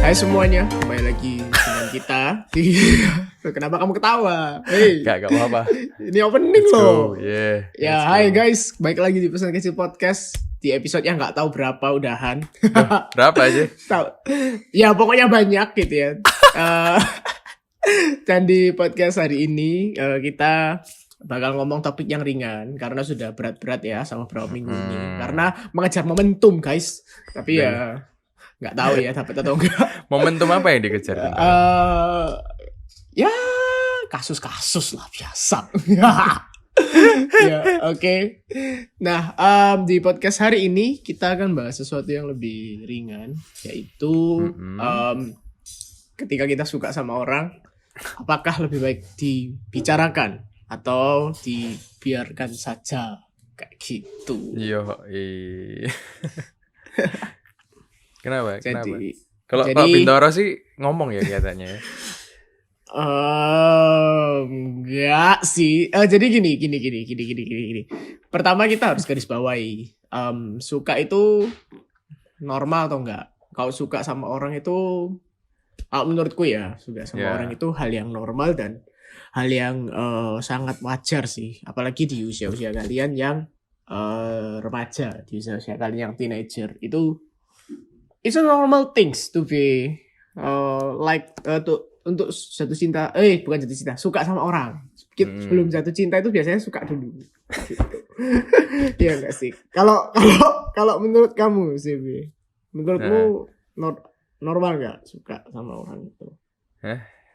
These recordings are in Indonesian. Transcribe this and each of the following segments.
Hai semuanya, kembali lagi dengan kita di Kenapa kamu ketawa? Hey, Gak apa-apa. ini opening Let's loh. go. Yeah. Ya, hai guys, balik lagi di Pesan Kecil Podcast di episode yang nggak tahu berapa udahan. Berapa aja? Tahu? Ya pokoknya banyak gitu ya. Dan di podcast hari ini kita bakal ngomong topik yang ringan karena sudah berat-berat ya sama beberapa minggu ini. Karena mengejar momentum guys. Tapi ya nggak tahu ya dapat atau enggak. Momentum apa yang dikejar? Ya kasus-kasus lah biasa. Ya, oke. Nah, di podcast hari ini kita akan bahas sesuatu yang lebih ringan, yaitu ketika kita suka sama orang, apakah lebih baik dibicarakan atau dibiarkan saja kayak gitu. Yo, Kenapa? Jadi, Kalau Bintoro sih ngomong ya kelihatannya. Enggak sih. Jadi gini. Pertama kita harus garis bawahi. Suka itu normal atau enggak? Kalau suka sama orang itu, menurutku ya, suka sama orang itu hal yang normal dan hal yang sangat wajar sih. Apalagi di usia-usia kalian yang remaja, di usia kalian yang teenager itu, it's a normal things to be untuk jatuh cinta, bukan jatuh cinta, suka sama orang. Sebelum jatuh cinta itu biasanya suka dulu. Iya enggak sih? Kalau menurut kamu sih, menurutmu normal enggak suka sama orang itu?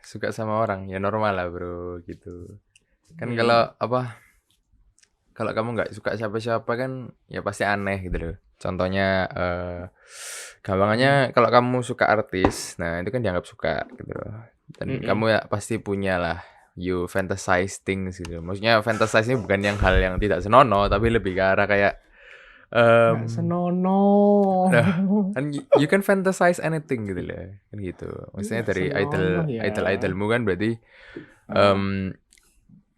Suka sama orang ya normal lah bro gitu. Kan kalau kamu nggak suka siapa-siapa kan ya pasti aneh gitu loh. Contohnya gampangannya kalau kamu suka artis, nah itu kan dianggap suka gitu loh. Dan kamu ya pasti punya lah, you fantasize things gitu. Maksudnya fantasize ini bukan yang hal yang tidak senonoh, tapi lebih ke arah kayak senonoh. Kan you can fantasize anything gitu loh, kan gitu. Maksudnya dari idolmu kan berarti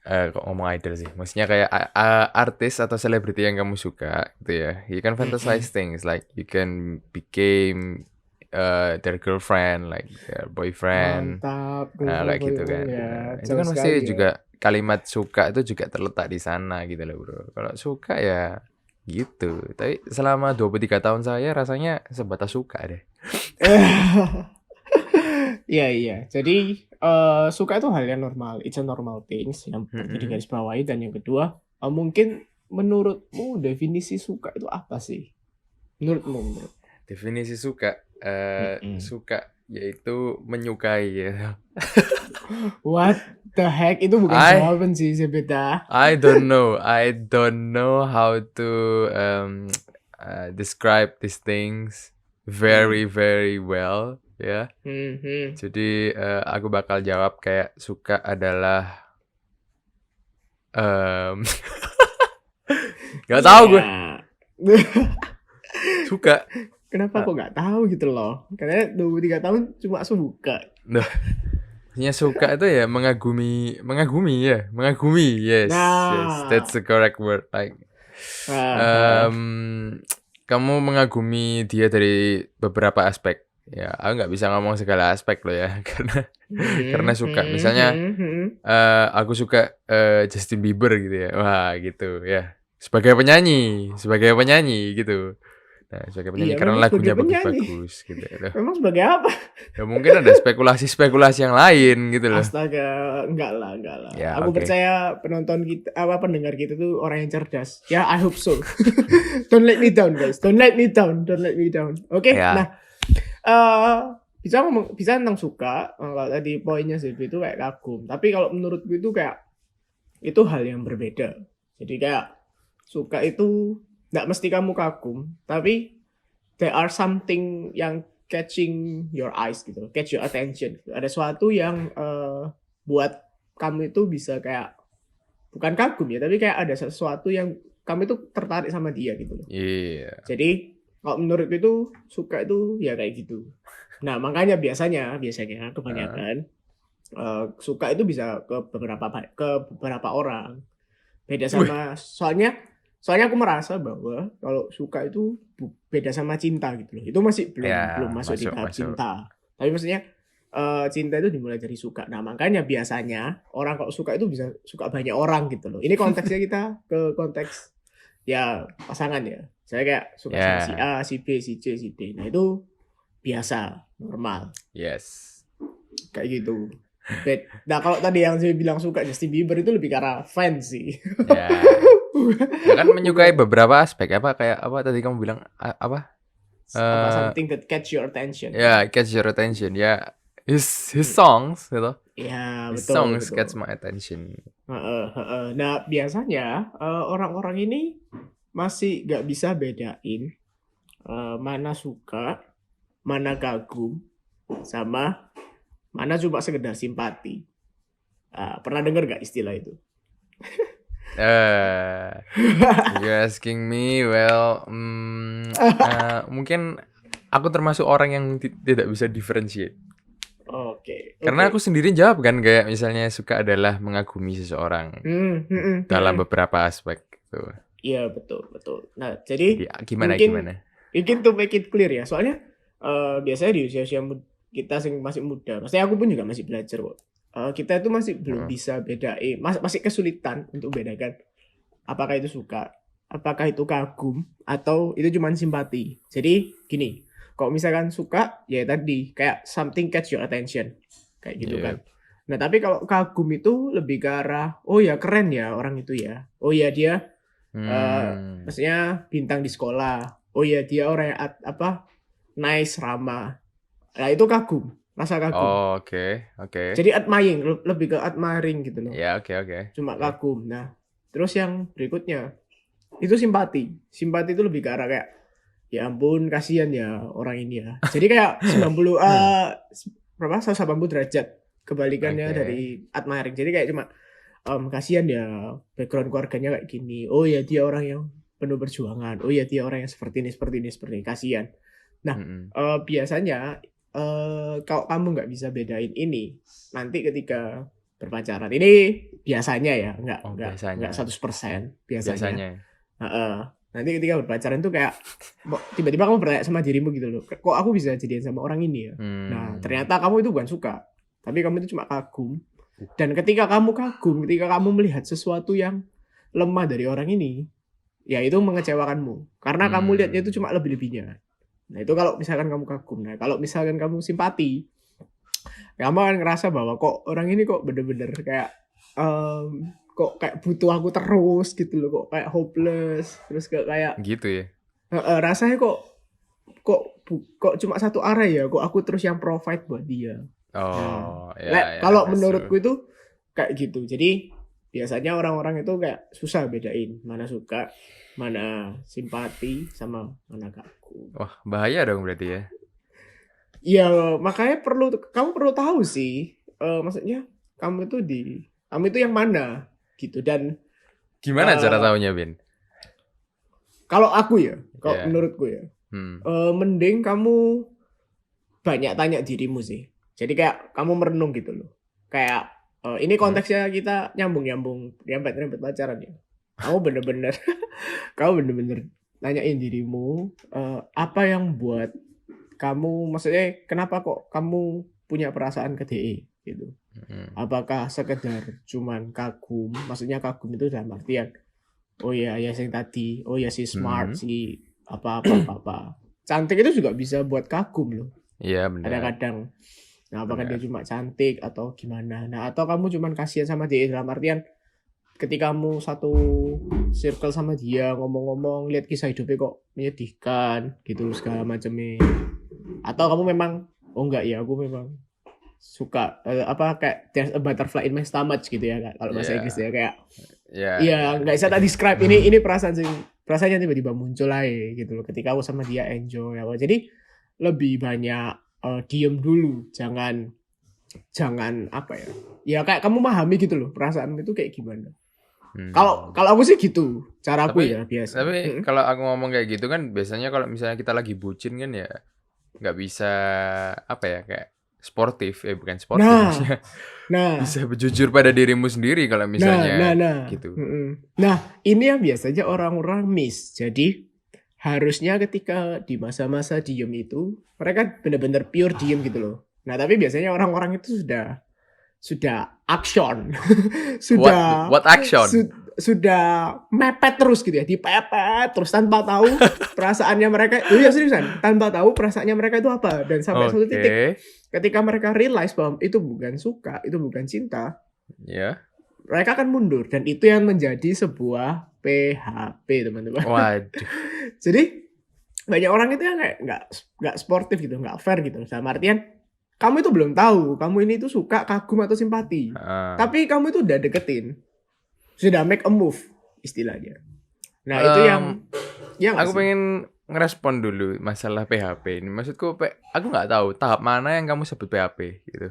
kok ngomong idol sih. Maksudnya kayak artis atau selebriti yang kamu suka gitu ya. You can fantasize things like you can became their girlfriend, like their boyfriend. Mantap. Nah, kayak gitu kan. Ya, Itu kan pasti juga kalimat suka itu juga terletak di sana gitu loh, bro. Kalau suka ya gitu. Tapi selama 23 tahun saya rasanya sebatas suka deh. Iya. Jadi suka itu hal yang normal. It's a normal things yang perlu digarisbawahi. Dan yang kedua, mungkin menurutmu definisi suka itu apa sih? Menurutmu? Definisi suka suka yaitu menyukai ya. What the heck? Itu bukan jawaban sih sebetulnya. I don't know how to describe these things very well ya. Jadi aku bakal jawab kayak suka adalah nggak tahu gue. Suka. Kenapa kok nggak tahu gitu loh? Karena 23 tahun cuma suka. Nah, maksudnya suka itu ya mengagumi, yes, that's the correct word. Like, kamu mengagumi dia dari beberapa aspek. Ya, aku nggak bisa ngomong segala aspek loh ya, karena suka. Misalnya, aku suka Justin Bieber gitu ya, wah gitu ya. Sebagai penyanyi gitu. Nah, sebagai penyanyi karena lagunya bagus gitu. Memang sebagai apa? Ya mungkin ada spekulasi yang lain gitu loh. Astaga, enggak lah. Ya, aku percaya penonton kita, pendengar kita tuh orang yang cerdas. Ya, I hope so. Don't let me down, guys. Don't let me down. Oke, ya. Nah, bisa tentang suka. Kalau tadi poinnya sih itu kayak kagum. Tapi kalau menurutku itu kayak itu hal yang berbeda. Jadi kayak suka itu nggak mesti kamu kagum, tapi there are something yang catching your eyes gitu, catch your attention. Ada sesuatu yang buat kamu itu bisa kayak bukan kagum ya, tapi kayak ada sesuatu yang kamu itu tertarik sama dia gitu. Iya. Jadi kalau menurut itu suka itu ya kayak gitu. Nah makanya biasanya kebanyakan suka itu bisa ke beberapa orang. Beda sama Soalnya aku merasa bahwa kalau suka itu beda sama cinta gitu loh. Itu masih belum masuk di tahap cinta. Tapi maksudnya cinta itu dimulai dari suka. Nah makanya biasanya orang kalau suka itu bisa suka banyak orang gitu loh. Ini konteksnya kita ke konteks ya pasangan ya. Saya kayak suka sama si Ya, A, si B, si C, si D. Nah itu biasa, normal, yes. kayak gitu. Nah kalau tadi yang saya bilang suka Justin Bieber itu lebih karena fans sih. Ya. Ya kan menyukai Bukan beberapa aspek apa kayak apa tadi kamu bilang apa? apa Eh something that catch your attention. ya catch your attention. Ya his Hmm. songs gitu. Ya His betul songs betul. catch my attention. Heeh, heeh. Nah biasanya orang-orang ini masih nggak bisa bedain mana suka, mana kagum, sama mana cuma sekedar simpati. Pernah dengar gak istilah itu? Eh you asking me well mungkin aku termasuk orang yang tidak bisa differentiate. Oke, Karena oke. aku sendiri jawab kan kayak misalnya suka adalah mengagumi seseorang dalam Hmm. beberapa aspek gitu. Iya betul betul. Nah jadi Jadi gimana mungkin gimana? mungkin to make it clear ya. Soalnya biasanya di usia-usia kita masih muda. Maksudnya aku pun juga masih belajar kok. Kita itu masih belum Heeh. bisa bedain, masih kesulitan untuk bedakan apakah itu suka, apakah itu kagum, atau itu cuma simpati. Jadi gini, kalau misalkan suka, ya tadi kayak something catch your attention, kayak gitu Iya. kan. Nah tapi kalau kagum itu lebih ke arah, oh ya keren ya orang itu ya, oh ya dia Hmm. maksudnya bintang di sekolah, oh ya dia orang yang nice, ramah. Nah itu kagum, rasa kagum. Oh, oke. Jadi admiring, lebih ke admiring gitu loh. Ya, oke. Cuma Oke. kagum. Nah, terus yang berikutnya itu simpati. Simpati itu lebih ke arah kayak ya ampun kasihan ya orang ini ya. Jadi kayak 90 berapa 180 derajat kebalikannya Oke. dari admiring. Jadi kayak cuma kasihan ya background keluarganya kayak gini. Oh ya dia orang yang penuh perjuangan. Oh ya dia orang yang seperti ini. Kasihan. Nah, Mm-mm. biasanya kalau kamu nggak bisa bedain ini, nanti ketika berpacaran ini biasanya ya, Oh, nggak biasanya. 100% biasanya. Biasanya. Heeh. Nanti ketika berpacaran tuh kayak tiba-tiba kamu bertanya sama dirimu gitu loh, kok aku bisa jadian sama orang ini ya? Nah, Hmm. ternyata kamu itu bukan suka, tapi kamu itu cuma kagum. Dan ketika kamu kagum, ketika kamu melihat sesuatu yang lemah dari orang ini, ya itu mengecewakanmu. Karena kamu lihatnya itu Hmm. cuma lebih-lebihnya. Nah, itu kalau misalkan kamu kagum. Nah, kalau misalkan kamu simpati, kamu akan ngerasa bahwa kok orang ini kok bener-bener kayak kok kayak butuh aku terus gitu loh, kok kayak hopeless, terus kayak Gitu ya. rasanya kok cuma satu arah ya, kok aku terus yang provide buat dia. Nah, Oh, ya, kalau that's menurutku true. itu kayak gitu. Jadi biasanya orang-orang itu kayak susah bedain mana suka, mana simpati, sama mana kagum. Wah, bahaya dong berarti ya. Ya makanya kamu perlu tahu sih, maksudnya kamu itu yang mana gitu. Dan Gimana cara eh, taunya, Bin? kalau aku ya, kalau Ya. menurutku ya, Hmm. mending kamu banyak tanya dirimu sih. Jadi kayak kamu merenung gitu loh. Kayak ini Hmm? konteksnya kita nyambung nyambet pacaran ya. Kamu bener-bener kamu bener-bener nanyain dirimu apa yang buat kamu, maksudnya kenapa kok kamu punya perasaan ke DE gitu. Hmm. Apakah sekedar cuman kagum, maksudnya kagum itu dalam artian oh ya yang tadi, oh ya si smart, Hmm. si apa. Cantik itu juga bisa buat kagum loh Iya, benar. kadang-kadang. Nah, apakah dia Benar. cuma cantik atau gimana? Nah, atau kamu cuma kasihan sama dia dalam artian ketika kamu satu circle sama dia ngomong-ngomong lihat kisah hidupnya kok menyedihkan gitu segala macamnya. Atau kamu memang oh enggak ya aku memang suka kayak there's a butterfly in my stomach gitu ya kalau bahasa Inggris Iya. ya kayak Iya. iya nggak bisa tak describe ini perasaannya tiba-tiba muncul aja gitu loh ketika aku sama dia enjoy apa. Jadi lebih banyak diem dulu, jangan apa ya. Ya kayak kamu memahami gitu loh perasaan itu kayak gimana. Kalau Hmm. aku sih gitu caraku Tapi ya biasa. tapi kalau aku ngomong kayak gitu kan biasanya kalau misalnya kita lagi bucin kan ya nggak bisa apa ya kayak sportif bukan sportif Nah, maksudnya nah, bisa jujur pada dirimu sendiri kalau misalnya nah. gitu. Nah, ini yang biasanya orang-orang miss. Jadi harusnya ketika di masa-masa diem itu mereka benar-benar pure diem gitu loh. Nah, tapi biasanya orang-orang itu sudah action. sudah What action? sudah mepet terus gitu ya, dipepet terus tanpa tahu perasaannya mereka. Ya seriusan, tanpa tahu perasaannya mereka itu apa, dan sampai suatu titik ketika mereka realize bahwa itu bukan suka, itu bukan cinta, mereka akan mundur, dan itu yang menjadi sebuah PHP, teman-teman. Waduh. Jadi banyak orang itu yang kayak nggak sportif gitu, nggak fair gitu. Sama artian kamu itu belum tahu kamu ini tuh suka, kagum atau simpati, tapi kamu itu udah deketin, sudah make a move istilahnya. Nah itu yang aku pengen ngerespon dulu masalah PHP ini. Maksudku aku nggak tahu tahap mana yang kamu sebut PHP gitu.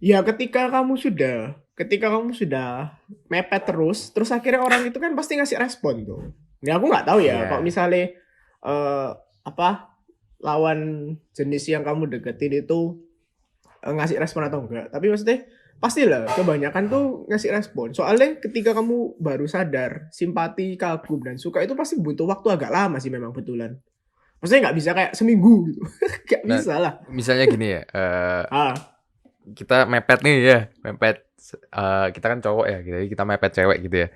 Ya ketika kamu sudah mepet terus akhirnya orang itu kan pasti ngasih respon tuh. Ya aku nggak tahu ya, kalau misalnya lawan jenis yang kamu deketin itu ngasih respon atau enggak. Tapi maksudnya pastilah kebanyakan tuh ngasih respon. Soalnya ketika kamu baru sadar simpati, kagum, dan suka itu pasti butuh waktu agak lama sih memang betulan. Maksudnya nggak bisa kayak seminggu gitu. Nggak bisa lah. Misalnya gini ya, kita mepet nih ya, kita kan cowok ya, jadi kita mepet cewek gitu ya.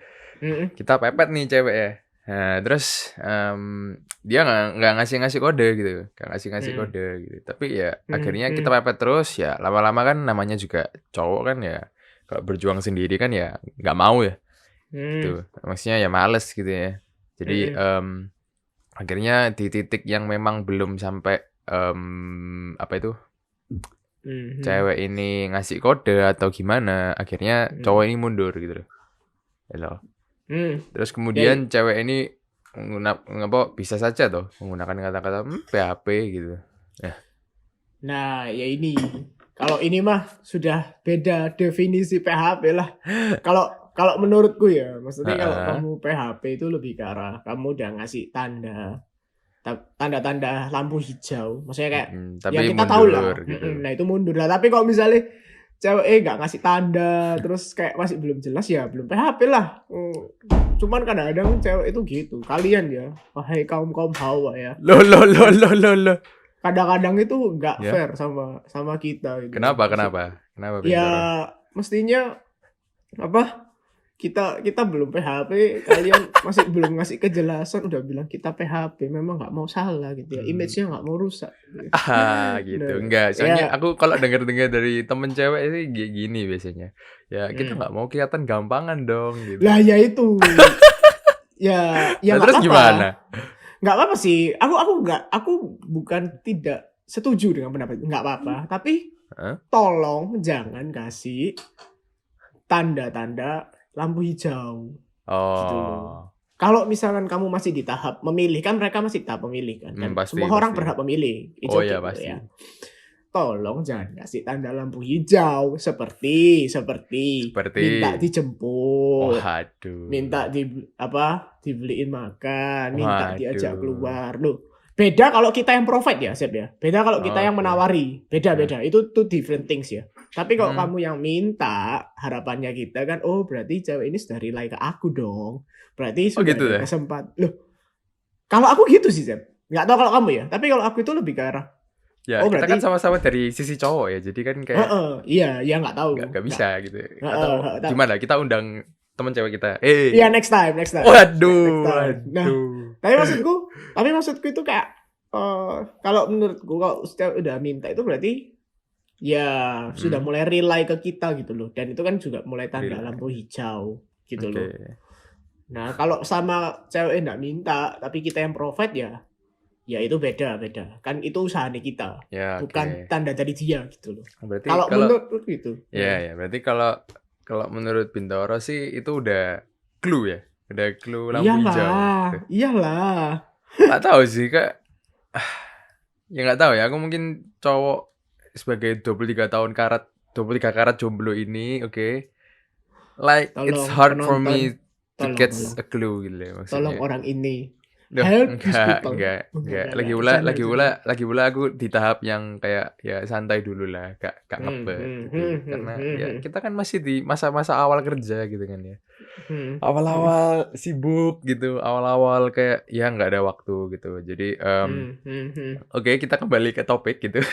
Kita pepet nih cewek ya. Nah, terus dia nggak ngasih kode gitu, nggak ngasih kode gitu. Tapi ya akhirnya kita pepet terus ya, lama-lama kan namanya juga cowok kan ya, kalau berjuang sendiri kan ya nggak mau ya, gitu. Maksudnya ya males gitu ya. Jadi akhirnya di titik yang memang belum sampai cewek ini ngasih kode atau gimana, akhirnya cowok ini mundur gitu loh. Terus kemudian cewek ini bisa saja tuh menggunakan kata-kata PHP gitu. Nah, ya ini. Kalau ini mah sudah beda definisi PHP lah. Kalau menurutku ya, maksudnya kalau kamu PHP itu lebih ke arah kamu udah ngasih tanda-tanda lampu hijau. Maksudnya kayak tapi kita tahu lah. Gitu. Nah, itu mundur lah. Tapi kalau misalnya cewek nggak ngasih tanda, terus kayak masih belum jelas, ya belum PHP lah. Cuman kadang-kadang cewek itu gitu. Kalian ya, wahai kaum hawa ya. Lo. Kadang-kadang itu nggak fair sama kita. Gitu. Kenapa? Ya mestinya kita belum PHP, kalian masih belum ngasih kejelasan, udah bilang kita PHP, memang nggak mau salah gitu ya, image-nya nggak mau rusak. Gitu. Nah, enggak, soalnya aku kalau dengar dari temen cewek sih gini biasanya. Ya kita nggak mau kelihatan gampangan dong gitu. Lah ya itu. ya nah, terus apa-apa. Gimana? Nggak apa-apa sih. Aku bukan tidak setuju dengan pendapat itu. Nggak apa-apa. Tapi tolong jangan kasih tanda-tanda lampu hijau. Gitu. Kalau misalkan kamu masih di tahap memilih, kan mereka masih tahap memilih kan. Semua orang berhak memilih. Ya pasti. Ya. Tolong jangan kasih tanda lampu hijau seperti minta dijemput, minta dibeliin makan, minta diajak keluar. Loh, beda kalau kita yang provide ya, Sep ya. Beda kalau kita yang menawari. Beda. Itu different things ya. Tapi kalau kamu yang minta, harapannya kita kan, oh berarti cewek ini sudah rely ke aku dong. Berarti sudah gitu ada kesempatan. Loh, kalau aku gitu sih, Sep. Nggak tahu kalau kamu ya. Tapi kalau aku itu lebih ke arah, ya, kita berarti kan sama-sama dari sisi cowok ya, jadi kan kayak iya nggak tahu, nggak bisa gitu. Atau gimana? Kita undang teman cewek kita. Iya next time. Waduh. Nah, tapi maksudku itu kayak kalau menurutku kalau udah minta itu berarti ya sudah mulai rely ke kita gitu loh, dan itu kan juga mulai tanda lampu hijau gitu loh. Nah kalau sama cewek nggak minta tapi kita yang provide ya itu beda kan, itu usahanya kita ya, bukan tanda dari dia gitu loh. Berarti kalau menurut gitu ya berarti kalau menurut Bintoro sih itu udah clue ya, udah clue lampu hijau gitu. Iyalah nggak tahu sih kak, ya nggak tahu ya, aku mungkin cowok sebagai 23 karat jomblo ini, like it's hard for me to get a clue gitu ya, maksudnya. Tolong orang ini. Enggak. Lagi pula aku di tahap yang kayak ya santai dulu lah, gak ngebet gitu. Karena ya kita kan masih di masa-masa awal kerja gitu kan ya. Awal-awal sibuk gitu, awal-awal kayak ya nggak ada waktu gitu. Jadi kita kembali ke topik gitu.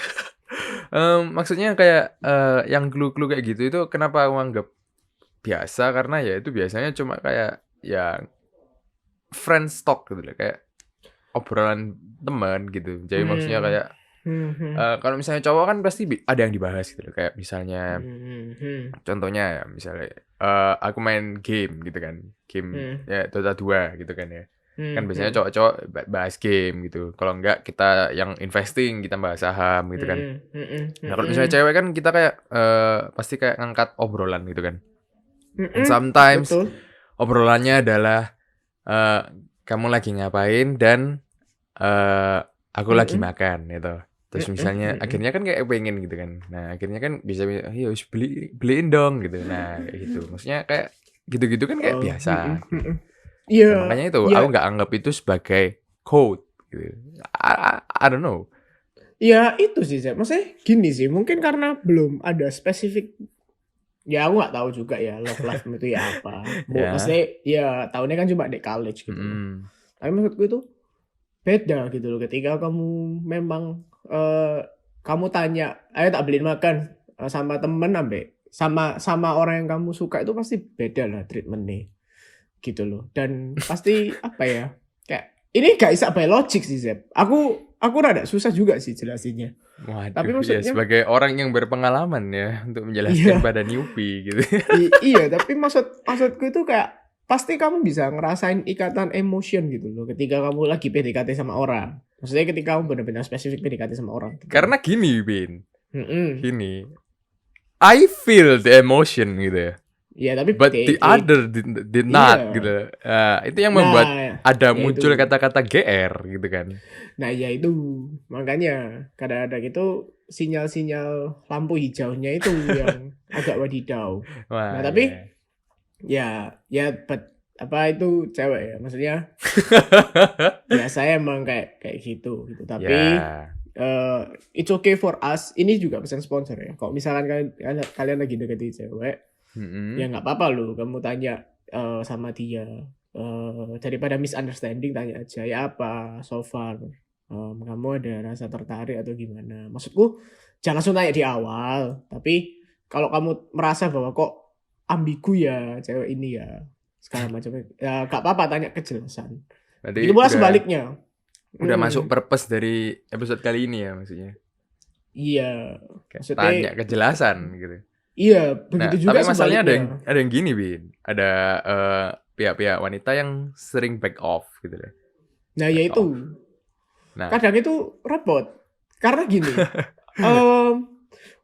Maksudnya kayak yang clue-clue kayak gitu itu kenapa aku anggap biasa karena ya itu biasanya cuma kayak ya friends talk gitu loh, kayak obrolan teman gitu. Jadi maksudnya Hmm. kayak kalau misalnya cowok kan pasti ada yang dibahas gitu loh. Kayak misalnya contohnya ya misalnya aku main game gitu kan. Game ya Dota 2 gitu kan ya. Kan biasanya cowok-cowok bahas game gitu. Kalau enggak kita yang investing, kita bahas saham gitu kan. Nah, kalau misalnya cewek kan kita kayak pasti kayak ngangkat obrolan gitu kan. And sometimes Betul. obrolannya adalah kamu lagi ngapain dan aku lagi makan gitu. Terus misalnya akhirnya kan kayak pengen gitu kan. Nah, akhirnya kan bisa ayo beliin dong gitu. Nah, kayak gitu. Maksudnya kayak gitu-gitu kan kayak Oh, biasa gitu. Nah, iya, makanya itu aku iya, nggak anggap itu sebagai code gitu. I don't know. iya itu sih, Zep. Maksudnya gini sih, mungkin karena belum ada spesifik. Ya aku nggak tahu juga ya love life itu ya apa. Ya. Maksudnya ya tahunnya kan cuma di college gitu loh. Mm-mm. Tapi maksudku itu beda gitu loh. Ketika kamu memang kamu tanya, ayo tak beliin makan sama temen ambek sama orang yang kamu suka itu pasti beda lah treatmentnya gitu loh. Dan pasti apa ya? Kayak ini gak bisa by logic sih Zep. Aku rada susah juga sih jelasinnya. Tapi Waduh, ya maksudnya sebagai orang yang berpengalaman ya untuk menjelaskan iya. pada newbie gitu. Iya, tapi maksudku itu kayak pasti kamu bisa ngerasain ikatan emotion gitu loh ketika kamu lagi PDKT sama orang. Maksudnya ketika kamu benar-benar spesifik PDKT sama orang gitu loh. Karena gini, Bin. Mm-mm. Gini. I feel the emotion gitu ya. Iya, tapi But the other did not iya. gitu. Itu yang membuat Nah, ada ya itu. muncul kata-kata GR gitu kan. Nah, ya itu. Makanya kadang-kadang itu sinyal-sinyal lampu hijaunya itu yang agak wadidaw. Nah, Wah, tapi ya. ya apa itu cewek ya maksudnya ya saya emang kayak gitu tapi Ya. it's okay for us ini juga pesan sponsor ya kalau misalkan kalian lagi deketin cewek ya Mm-mm. nggak apa-apa loh kamu tanya sama dia daripada misunderstanding tanya aja ya apa so far kamu ada rasa tertarik atau gimana maksudku jangan langsung tanya di awal tapi kalau kamu merasa bahwa kok ambigu ya cewek ini ya segala macam ya gak apa-apa tanya kejelasan Berarti begitu pula sebaliknya udah masuk Mm-mm. purpose dari episode kali ini ya maksudnya. Iya Kayak maksudnya tanya kejelasan gitu. iya Nah, begitu juga tapi masalahnya sebaliknya ada yang gini, Bin. Ada pihak-pihak wanita yang sering back off gitu deh. nah ya Back itu off. Nah, kadang itu repot karena gini em,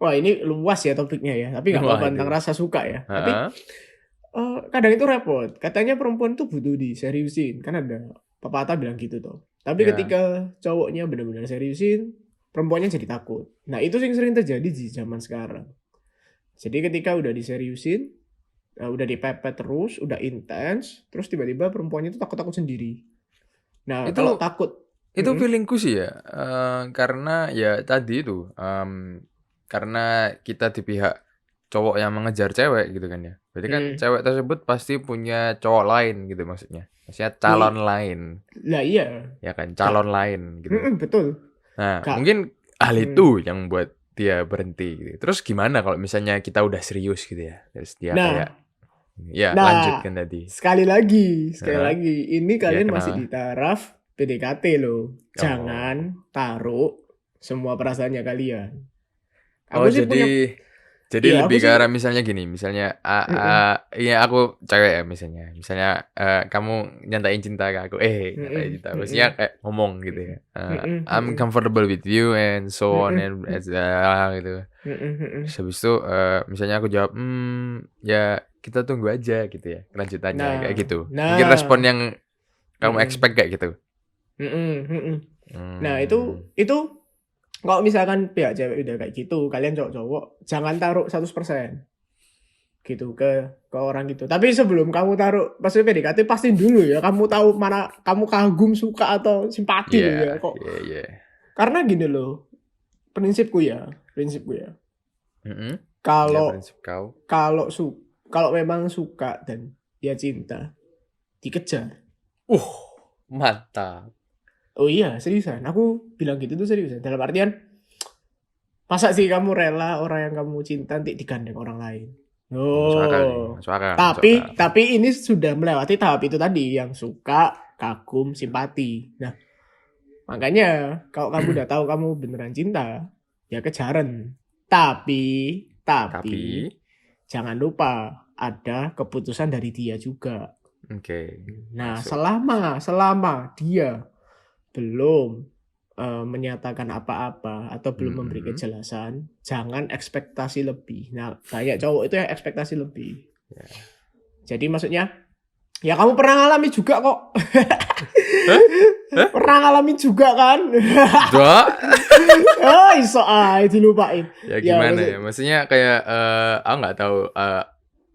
wah ini luas ya topiknya ya tapi nggak apa-apa tentang waduh. rasa suka ya tapi Heeh. kadang itu repot katanya perempuan tuh butuh diseriusin kan ada pepatah bilang gitu tuh tapi Ya. ketika cowoknya benar-benar seriusin perempuannya jadi takut nah itu yang sering terjadi di zaman sekarang jadi ketika udah diseriusin udah dipepet terus udah intens terus tiba-tiba perempuannya itu takut-takut sendiri nah kalau Itu takut itu mm-mm, feelingku sih ya. Karena ya tadi itu karena kita di pihak cowok yang mengejar cewek gitu kan ya. Berarti kan mm, cewek tersebut pasti punya cowok lain gitu maksudnya. Maksudnya calon lain, lah iya ya kan? kak Calon lain gitu. betul Nah, kak mungkin hal mm. itu yang buat dia berhenti gitu. Terus gimana kalau misalnya kita udah serius gitu ya? Terus dia kayak nah ya Nah, lanjutkan tadi. sekali Heeh. lagi, ini Ya kalian masih di kenapa? taraf PDKT loh. Oh. Jangan taruh semua perasaannya kalian. Oh, Aku sih punya, jadi ya aku lebih ke sih, arah misalnya gini, misalnya mm-mm, iya aku cewek ya misalnya. Misalnya kamu nyatain cinta ke aku, nyatain mm-mm, cinta. Maksudnya mm-mm, kayak ngomong gitu ya. mm-mm, I'm mm-mm, comfortable with you and so on mm-mm, and mm-mm, gitu. mm-mm, Terus mm-mm. habis itu misalnya aku jawab, ya kita tunggu aja gitu ya kelanjutannya kayak Nah, gitu. Mungkin respon nah, yang kamu mm-mm, expect kayak gitu. mm-mm, mm-mm. Nah, Hmm. itu kalau misalkan pihak cewek udah kayak gitu, kalian cowok-cowok jangan taruh 100% gitu ke orang gitu. Tapi sebelum kamu taruh maksudnya PDKT pastiin dulu ya kamu tahu mana kamu kagum suka atau simpati loh ya Iya, kok. iya, iya. Karena gini loh, prinsipku ya. Mhm. Ya Kalau prinsip kau. kalau kalau memang suka dan dia cinta, dikejar. Uh, mantap. Oh iya, seriusan. Aku bilang gitu tuh seriusan. Dalam artian Masa sih kamu rela orang yang kamu cinta nanti digandeng orang lain? Masuk akal sih, Oh. masuk akal, masuk Tapi akal. tapi ini sudah melewati tahap itu tadi yang suka, kagum, simpati. Nah, makanya kalau kamu udah tahu kamu beneran cinta, ya kejaran. Tapi Tapi, jangan lupa ada keputusan dari dia juga. oke, Nah, masuk. selama dia belum menyatakan apa-apa atau belum memberi kejelasan, jangan ekspektasi lebih. Nah, banyak cowok itu yang ekspektasi lebih. Ya. Jadi maksudnya, ya kamu pernah ngalami juga kok. Hah? Pernah ngalami juga kan? Dok? Oh, iso dilupain. Ya gimana maksud- ya? Maksudnya kayak aku nggak tahu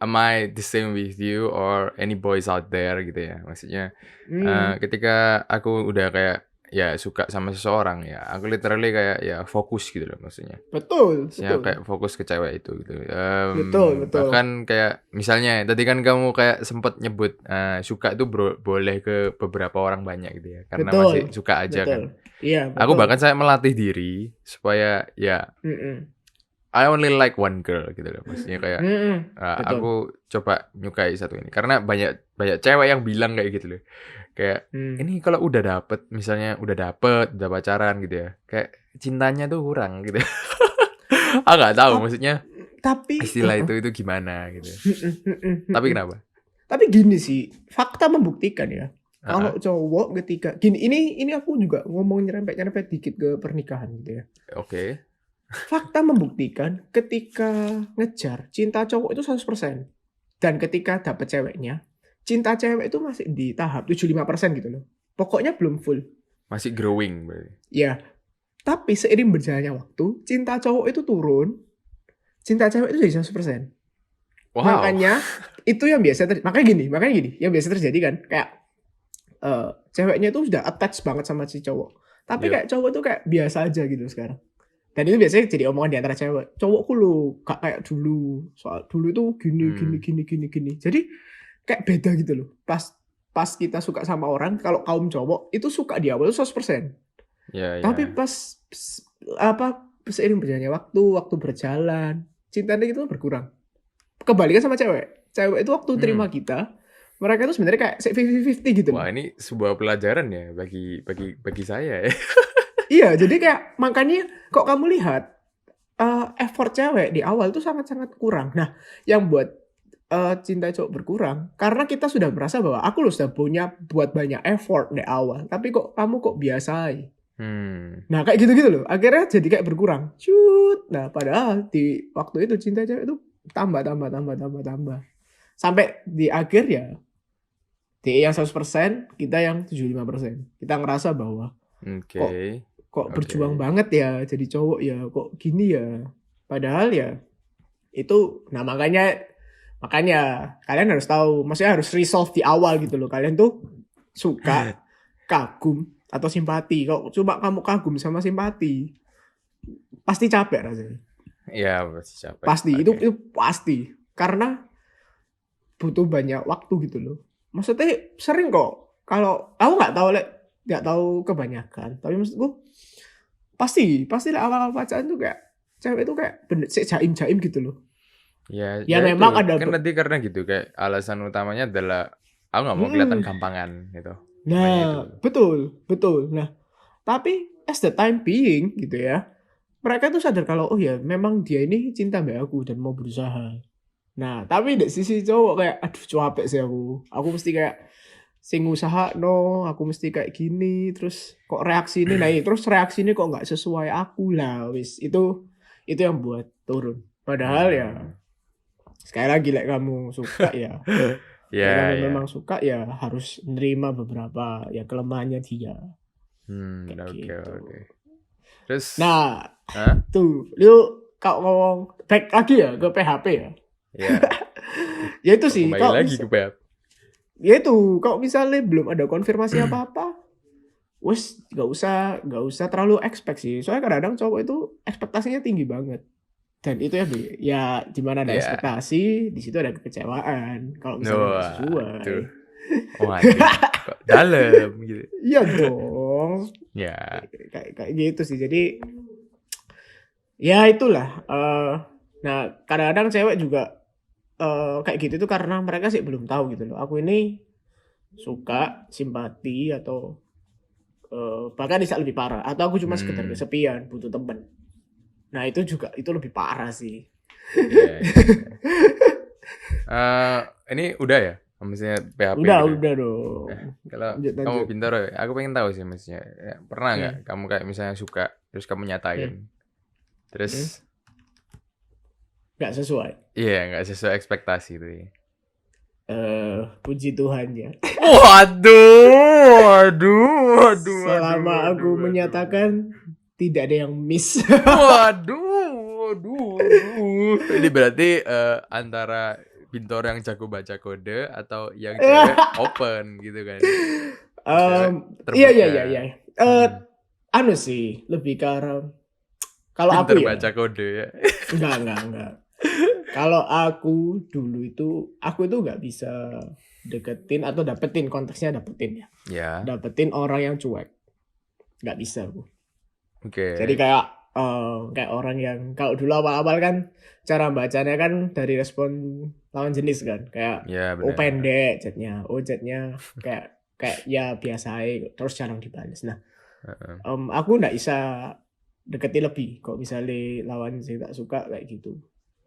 am I the same with you or any boys out there gitu ya. Maksudnya ketika aku udah kayak ya suka sama seseorang ya, aku literally kayak ya fokus gitu loh maksudnya. betul, Maksudnya betul. kayak fokus ke cewek itu gitu. Betul. Bahkan kayak misalnya tadi kan kamu kayak sempet nyebut suka itu boleh ke beberapa orang banyak gitu ya. Karena Betul, masih suka aja betul. kan. Iya, Aku betul. bahkan saya melatih diri supaya ya Mm-mm. I only like one girl gitu loh. Maksudnya kayak Betul. aku coba nyukai satu ini karena banyak cewek yang bilang kayak gitu loh. Kayak ini kalau udah dapet misalnya udah pacaran gitu ya. Kayak cintanya tuh kurang gitu. Aku nggak tahu maksudnya Tapi istilah itu gimana gitu. Tapi kenapa? Tapi gini sih, fakta membuktikan ya. Kalau Heeh. cowok ketika gini, ini aku juga ngomong nyerempet dikit ke pernikahan gitu ya. Oke. Fakta membuktikan ketika ngejar cinta cowok itu 100%. Dan ketika dapet ceweknya, cinta cewek itu masih di tahap 75% gitu loh. Pokoknya belum full. Masih growing berarti. Ya, tapi seiring berjalannya waktu, cinta cowok itu turun, cinta cewek itu jadi 100%. Wow. Makanya itu yang biasa makanya gini, yang biasa terjadi kan kayak ceweknya itu sudah attach banget sama si cowok. Tapi Yep. kayak cowok tuh kayak biasa aja gitu sekarang. Dan itu biasanya jadi omongan di antara cewek. Cowokku lo gak kayak dulu. Soal dulu tuh gini. Jadi kayak beda gitu loh. Pas kita suka sama orang, kalau kaum cowok itu suka di awal itu 100%. Ya, Tapi ya. pas seiring berjalannya waktu berjalan, cintanya itu berkurang. Kebalikan sama cewek. Cewek itu waktu terima kita, mereka itu sebenarnya kayak 50-50 gitu. Wah, ini sebuah pelajaran ya bagi saya ya. Iya, jadi kayak makanya kok kamu lihat effort cewek di awal tuh sangat-sangat kurang. Nah, yang buat cinta cowok berkurang karena kita sudah merasa bahwa aku loh sudah punya buat banyak effort di awal, tapi kok kamu kok biasa aja. Nah, kayak gitu-gitu loh. Akhirnya jadi kayak berkurang. Cut. Nah, padahal di waktu itu cinta cewek itu tambah. Sampai di akhir ya dia yang 100%, kita yang 75%. Kita ngerasa bahwa kok berjuang banget ya jadi cowok ya, kok gini ya. Padahal ya itu, nah makanya kalian harus tahu, maksudnya harus resolve di awal gitu loh. Kalian tuh suka, kagum atau simpati. Kok coba kamu kagum sama simpati, pasti capek rasanya. Iya, pasti capek. Pasti itu pasti karena butuh banyak waktu gitu loh. Maksudnya sering kok, kalau aku nggak tahu kebanyakan, tapi maksudku pasti awal pacaran tuh kayak cewek itu kayak bener jaim gitu loh. Ya memang itu. ada Kan nanti karena gitu kayak alasan utamanya adalah aku nggak mau kelihatan gampangan gitu. Nah, betul. Nah, tapi as the time being gitu ya, mereka tuh sadar kalau oh ya memang dia ini cinta sama aku dan mau berusaha. Nah, tapi dari sisi cowok kayak aduh capek sih aku. Aku mesti kayak sing usaha aku mesti kayak gini, terus kok reaksi ini terus reaksi ini kok nggak sesuai aku lah, wis itu yang buat turun. Padahal ya sekali lagi kamu suka ya. Kamu memang suka ya harus nerima beberapa ya kelemahannya dia. Oke. Terus tuh lu kalau ngomong back lagi ya ke PHP ya. Ya itu sih kembali lagi ke PHP. Ya itu, kalau misalnya belum ada konfirmasi apa-apa, wes gak usah terlalu expect sih. Soalnya kadang-kadang cowok itu ekspektasinya tinggi banget. Dan itu ya di mana ada ekspektasi, di situ ada kekecewaan. Kalau misalnya nggak sesuai. Kok dalam gitu. Iya dong. Ya. Kayak gitu sih. Jadi Ya itulah. Nah kadang-kadang cewek juga kayak gitu tuh karena mereka sih belum tahu gitu loh. Aku ini suka, simpati atau bahkan bisa lebih parah. Atau aku cuma sekedar Hmm, kesepian, butuh teman. Nah itu juga itu lebih parah sih. iya, iya, iya. Ini udah ya, maksudnya PHP gitu ya? Udah Eh, dong. kalau Lanjut kamu lanjut. pintar, aku pengen tahu sih maksudnya. Ya, pernah nggak Hmm, kamu kayak misalnya suka, terus kamu nyatain, hmm, hmm. terus Nggak sesuai. iya nggak sesuai ekspektasi itu ya? Puji Tuhan ya. Waduh, waduh, waduh, waduh, Selama waduh, aku waduh. menyatakan tidak ada yang miss. Waduh, waduh, waduh. Ini berarti antara Pintor yang jago baca kode atau yang cewek open gitu kan? Em, Cewek iya iya iya iya. terbuka. Eh, Hmm. anu sih lebih ke arah kalau aku Pinter ya baca kode ya. enggak. Kalau aku dulu itu aku itu nggak bisa deketin atau dapetin konteksnya dapetin ya. Ya, Dapetin orang yang cuek. Nggak bisa aku. Jadi oke. kayak orang yang kalau dulu awal-awal kan cara bacanya kan dari respon lawan jenis kan kayak Ya oh benar. pendek chatnya, oh chatnya kayak kayak ya biasa aja, terus jarang dibales. Nah, Heeh. aku nggak bisa deketi lebih kok misalnya lawan saya tak suka kayak gitu.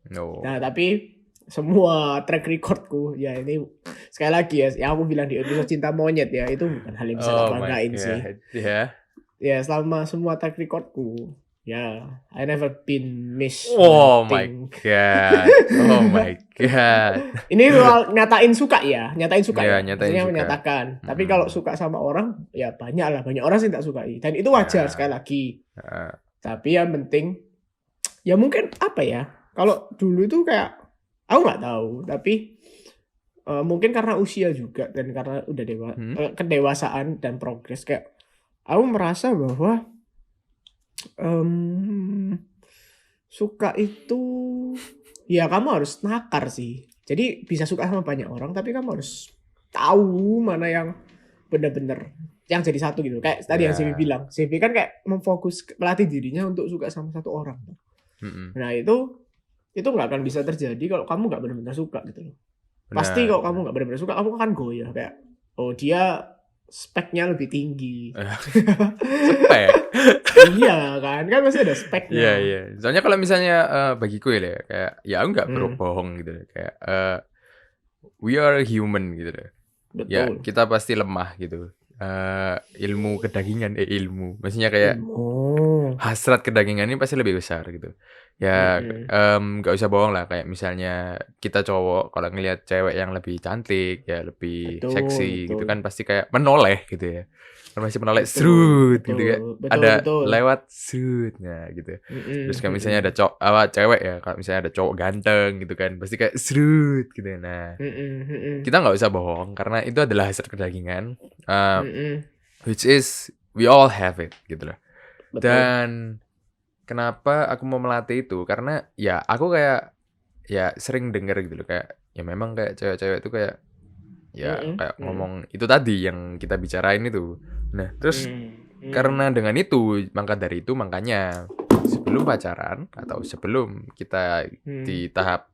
No. Nah, tapi semua track recordku ya ini sekali lagi ya, yang aku bilang di episode cinta monyet ya itu bukan hal yang bisa tak Oh my banggain sih. god. Ya. Ya selama semua track recordku ya I never been miss one Oh my thing. god. Oh my god. Ini soal nyatain suka Ya, ya, nyatain maksudnya suka. menyatakan. Tapi kalau Mm-mm. suka sama orang ya banyak orang sih tak sukai dan itu wajar sekali Ya. lagi. Heeh. Tapi yang penting ya mungkin apa ya? Kalau dulu itu kayak aku nggak tahu, tapi mungkin karena usia juga dan karena udah Hmm? kedewasaan dan progres kayak aku merasa bahwa em, suka itu ya kamu harus nakar sih. Jadi bisa suka sama banyak orang tapi kamu harus tahu mana yang benar-benar yang jadi satu gitu. Kayak tadi yang CV Ya. bilang. CV kan kayak memfokus melatih dirinya untuk suka sama satu orang. Mm-mm. Nah, itu nggak akan bisa terjadi kalau kamu nggak benar-benar suka gitu loh. Pasti Benar, kalau kamu benar. nggak benar-benar suka, kamu akan goyah kayak oh dia speknya lebih tinggi. Spek. Iya kan masih ada Iya, speknya. iya. Soalnya kalau misalnya bagiku ya, Le, kayak ya aku nggak perlu Hmm, bohong gitu deh. Kayak we are human gitu deh. Ya betul. kita pasti lemah gitu. Ilmu kedagingan, ilmu. Maksudnya kayak Ilmu. hasrat kedagingan ini pasti lebih besar gitu. Ya Mm-mm. nggak usah bohong lah. Kayak misalnya kita cowok kalau ngelihat cewek yang lebih cantik, ya lebih Betul, seksi gitu betul. kan pasti kayak menoleh gitu ya. Kan masih menoleh Betul, serut gitu betul, kan. betul, Ada betul. lewat serut nah gitu. Terus Mm-mm, kalau misalnya ada mm-mm, cewek ya, kalau misalnya ada cowok ganteng gitu kan, pasti kayak serut gitu. Nah, mm-mm, mm-mm, kita nggak usah bohong karena itu adalah hasrat kedagingan, mm-mm. which is we all have it gitu loh. Betul. Dan kenapa aku mau melatih itu? Karena ya aku kayak ya sering denger gitu loh kayak ya memang kayak cewek-cewek itu kayak ya Mm-mm, kayak mm-mm, ngomong itu tadi yang kita bicarain itu. Nah, terus mm-mm, karena dengan itu, makanya sebelum pacaran atau sebelum kita mm. di tahap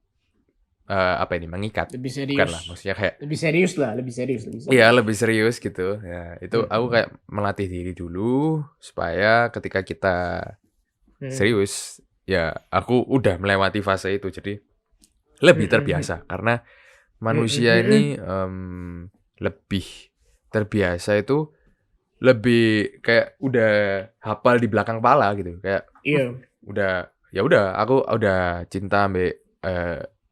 apa ini mengikat, Lebih serius. bukanlah maksudnya kayak Lebih serius lah, lebih serius, lebih iya serius. lebih serius gitu. Ya, itu aku Mm-mm, kayak melatih diri dulu supaya ketika kita mm, serius, ya aku udah melewati fase itu. Jadi lebih mm-mm, terbiasa karena mm-mm, manusia mm-mm. ini lebih terbiasa itu lebih kayak udah hafal di belakang kepala gitu. Kayak Iya. udah ya udah aku udah cinta ambek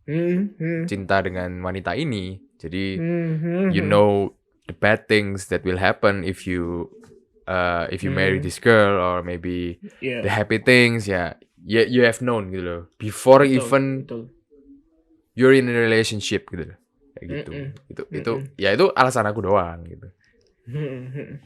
Mm, mm, cinta dengan wanita ini. Jadi mm, mm, you mm. know the bad things that will happen if you marry Mm, this girl or maybe the iya. happy things ya you have known gitu loh before Betul, even betul. you're in a relationship gitu loh kayak gitu Mm-mm, itu mm-mm, ya itu alasan aku doang gitu. mm-mm, mm-mm.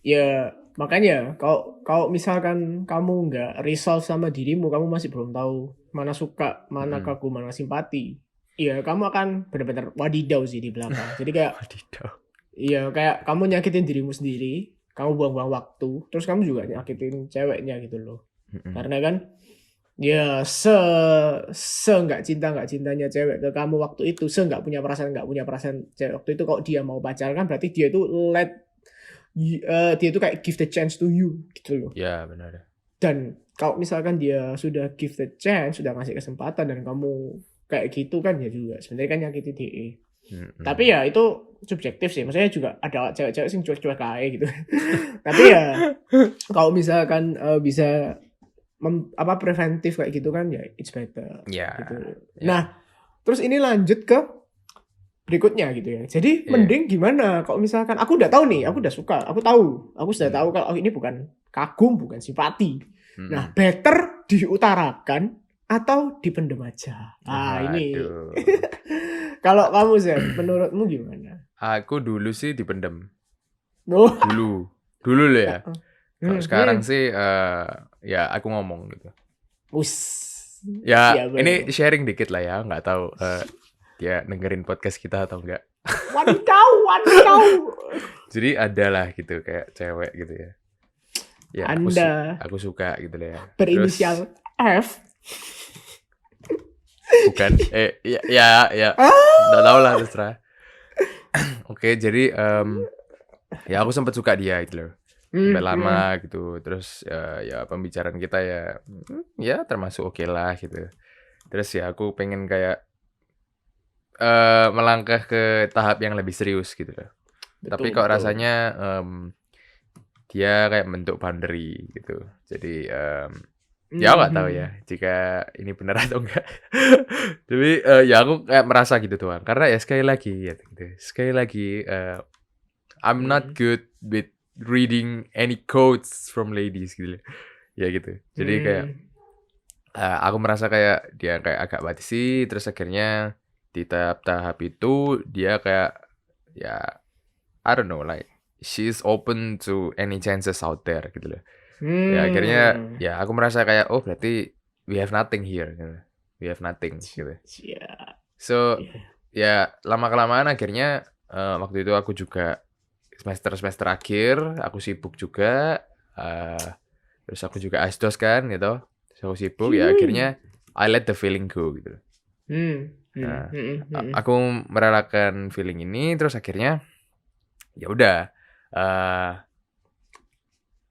Ya, makanya kalau kalau misalkan kamu nggak resolve sama dirimu, kamu masih belum tahu mana suka, mana Mm-mm. kagum, mana simpati. Iya, kamu akan benar-benar wadidau sih di belakang. Jadi kayak, Wadidaw. iya kayak kamu nyakitin dirimu sendiri, kamu buang-buang waktu, terus kamu juga nyakitin ceweknya gitu loh. Mm-mm. Karena kan Ya nggak cintanya cewek ke kamu waktu itu, nggak punya perasaan cewek waktu itu, kok dia mau pacaran kan berarti dia itu dia itu kayak give the chance to you gitu loh. Ya benar. Dan kalau misalkan dia sudah give the chance, sudah ngasih kesempatan dan kamu kayak gitu kan, ya juga sebenarnya kan nyakiti dia. Tapi ya itu subjektif sih, maksudnya juga ada cewek-cewek sing cuek-cuek kayak gitu. Tapi ya kalau misalkan bisa preventif kayak gitu kan, ya it's better gitu. Nah, terus ini lanjut ke berikutnya gitu ya. Jadi mending gimana kalau misalkan aku udah tahu nih, aku udah suka, aku sudah tahu kalau ini bukan kagum, bukan simpati. Nah, better diutarakan atau dipendem aja. Ini kalau kamu Zed, menurutmu gimana? Aku dulu sih dipendem. Oh. Dulu loh ya. Kalau sekarang sih ya aku ngomong gitu. Ya ini sharing dikit lah ya, nggak tahu dia dengerin podcast kita atau enggak. Wadidaw. Jadi ada lah gitu kayak cewek gitu ya. Ya aku suka gitu lah ya. Berinisial F. Bukan. Ya. Nggak tahu lah terserah. Oke, jadi ya aku sempat suka dia gitu loh. Sampai lama gitu. Terus ya pembicaraan kita ya termasuk oke lah gitu. Terus ya aku pengen kayak melangkah ke tahap yang lebih serius gitu loh. Tapi kok rasanya dia kayak bentuk boundary gitu. Jadi ya nggak tahu ya jika ini benar atau enggak. Tapi ya aku kayak merasa gitu doang. Karena ya sekali lagi I'm not good with reading any quotes from ladies gitu. Ya gitu. Jadi kayak aku merasa kayak dia kayak agak batisi, terus akhirnya di tahap itu dia kayak ya I don't know, like she's open to any chances out there gitu loh. Ya akhirnya ya aku merasa kayak oh berarti we have nothing here gitu. We have nothing gitu. So ya lama-kelamaan akhirnya waktu itu aku juga semester akhir aku sibuk juga, terus aku juga asdos kan gitu, terus aku sibuk ya akhirnya I let the feeling go gitu. Nah, aku merelakan feeling ini, terus akhirnya ya udah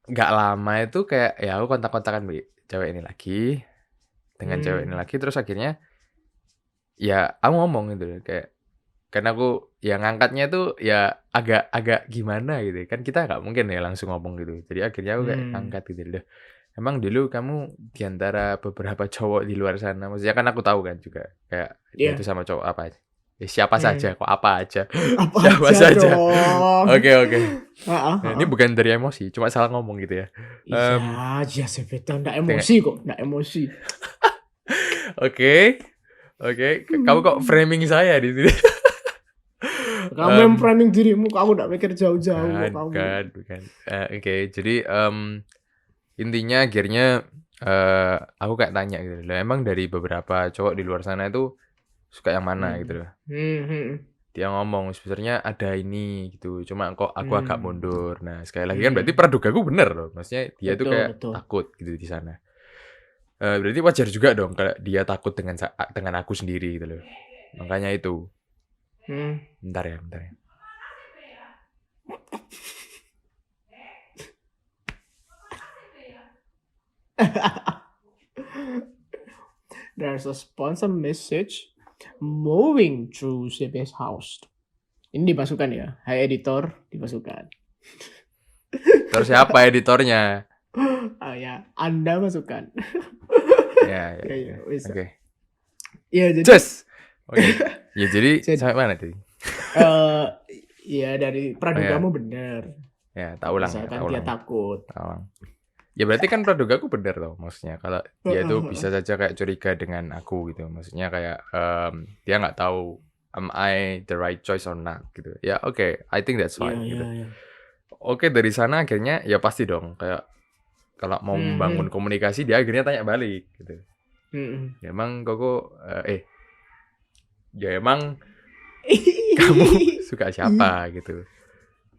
nggak lama itu kayak ya aku kontak-kontakan cewek ini lagi dengan cewek ini lagi, terus akhirnya ya aku ngomong gitu kayak karena aku yang ngangkatnya tuh ya agak gimana gitu kan, kita nggak mungkin ya langsung ngomong gitu, jadi akhirnya aku kayak angkat gitu loh. Emang dulu kamu diantara beberapa cowok di luar sana, maksudnya kan aku tahu kan juga kayak dia itu sama cowok apa aja, siapa saja kok apa aja, siapa saja. Oke. Nah, ini bukan dari emosi, cuma salah ngomong gitu ya. Iya sebetulnya nggak emosi kok, nggak emosi. Oke. Kamu kok framing saya di sini? Kamu yang framing dirimu, kamu gak mikir jauh-jauh kok kamu. Bukan. Oke, jadi intinya akhirnya aku kayak tanya gitu loh, emang dari beberapa cowok di luar sana itu suka yang mana gitu loh. Dia ngomong sebenarnya ada ini gitu, cuma kok aku agak mundur. Nah sekali lagi kan berarti pradugaku bener loh, maksudnya dia tuh kayak takut gitu di sana. Berarti wajar juga dong kalau dia takut dengan aku sendiri gitu loh. Makanya itu. Bentar ya. There's a sponsor message moving through CBS house. Ini dimasukkan ya, hai editor, dimasukkan. Terus siapa editornya? Ya, Anda masukkan. Ya. Oke. Ya jadi. Oke. Ya jadi sampai mana tadi? Ya dari pradugamu benar. Ya, tak ulang. Misalkan dia takut. Ya berarti kan pradugaku benar loh, maksudnya kalau dia itu bisa saja kayak curiga dengan aku gitu, maksudnya kayak dia nggak tahu am I the right choice or not gitu. Ya oke, I think that's fine gitu. Oke, dari sana akhirnya ya pasti dong kayak kalau mau membangun komunikasi dia akhirnya tanya balik gitu. Ya emang koko ya emang kamu suka siapa gitu,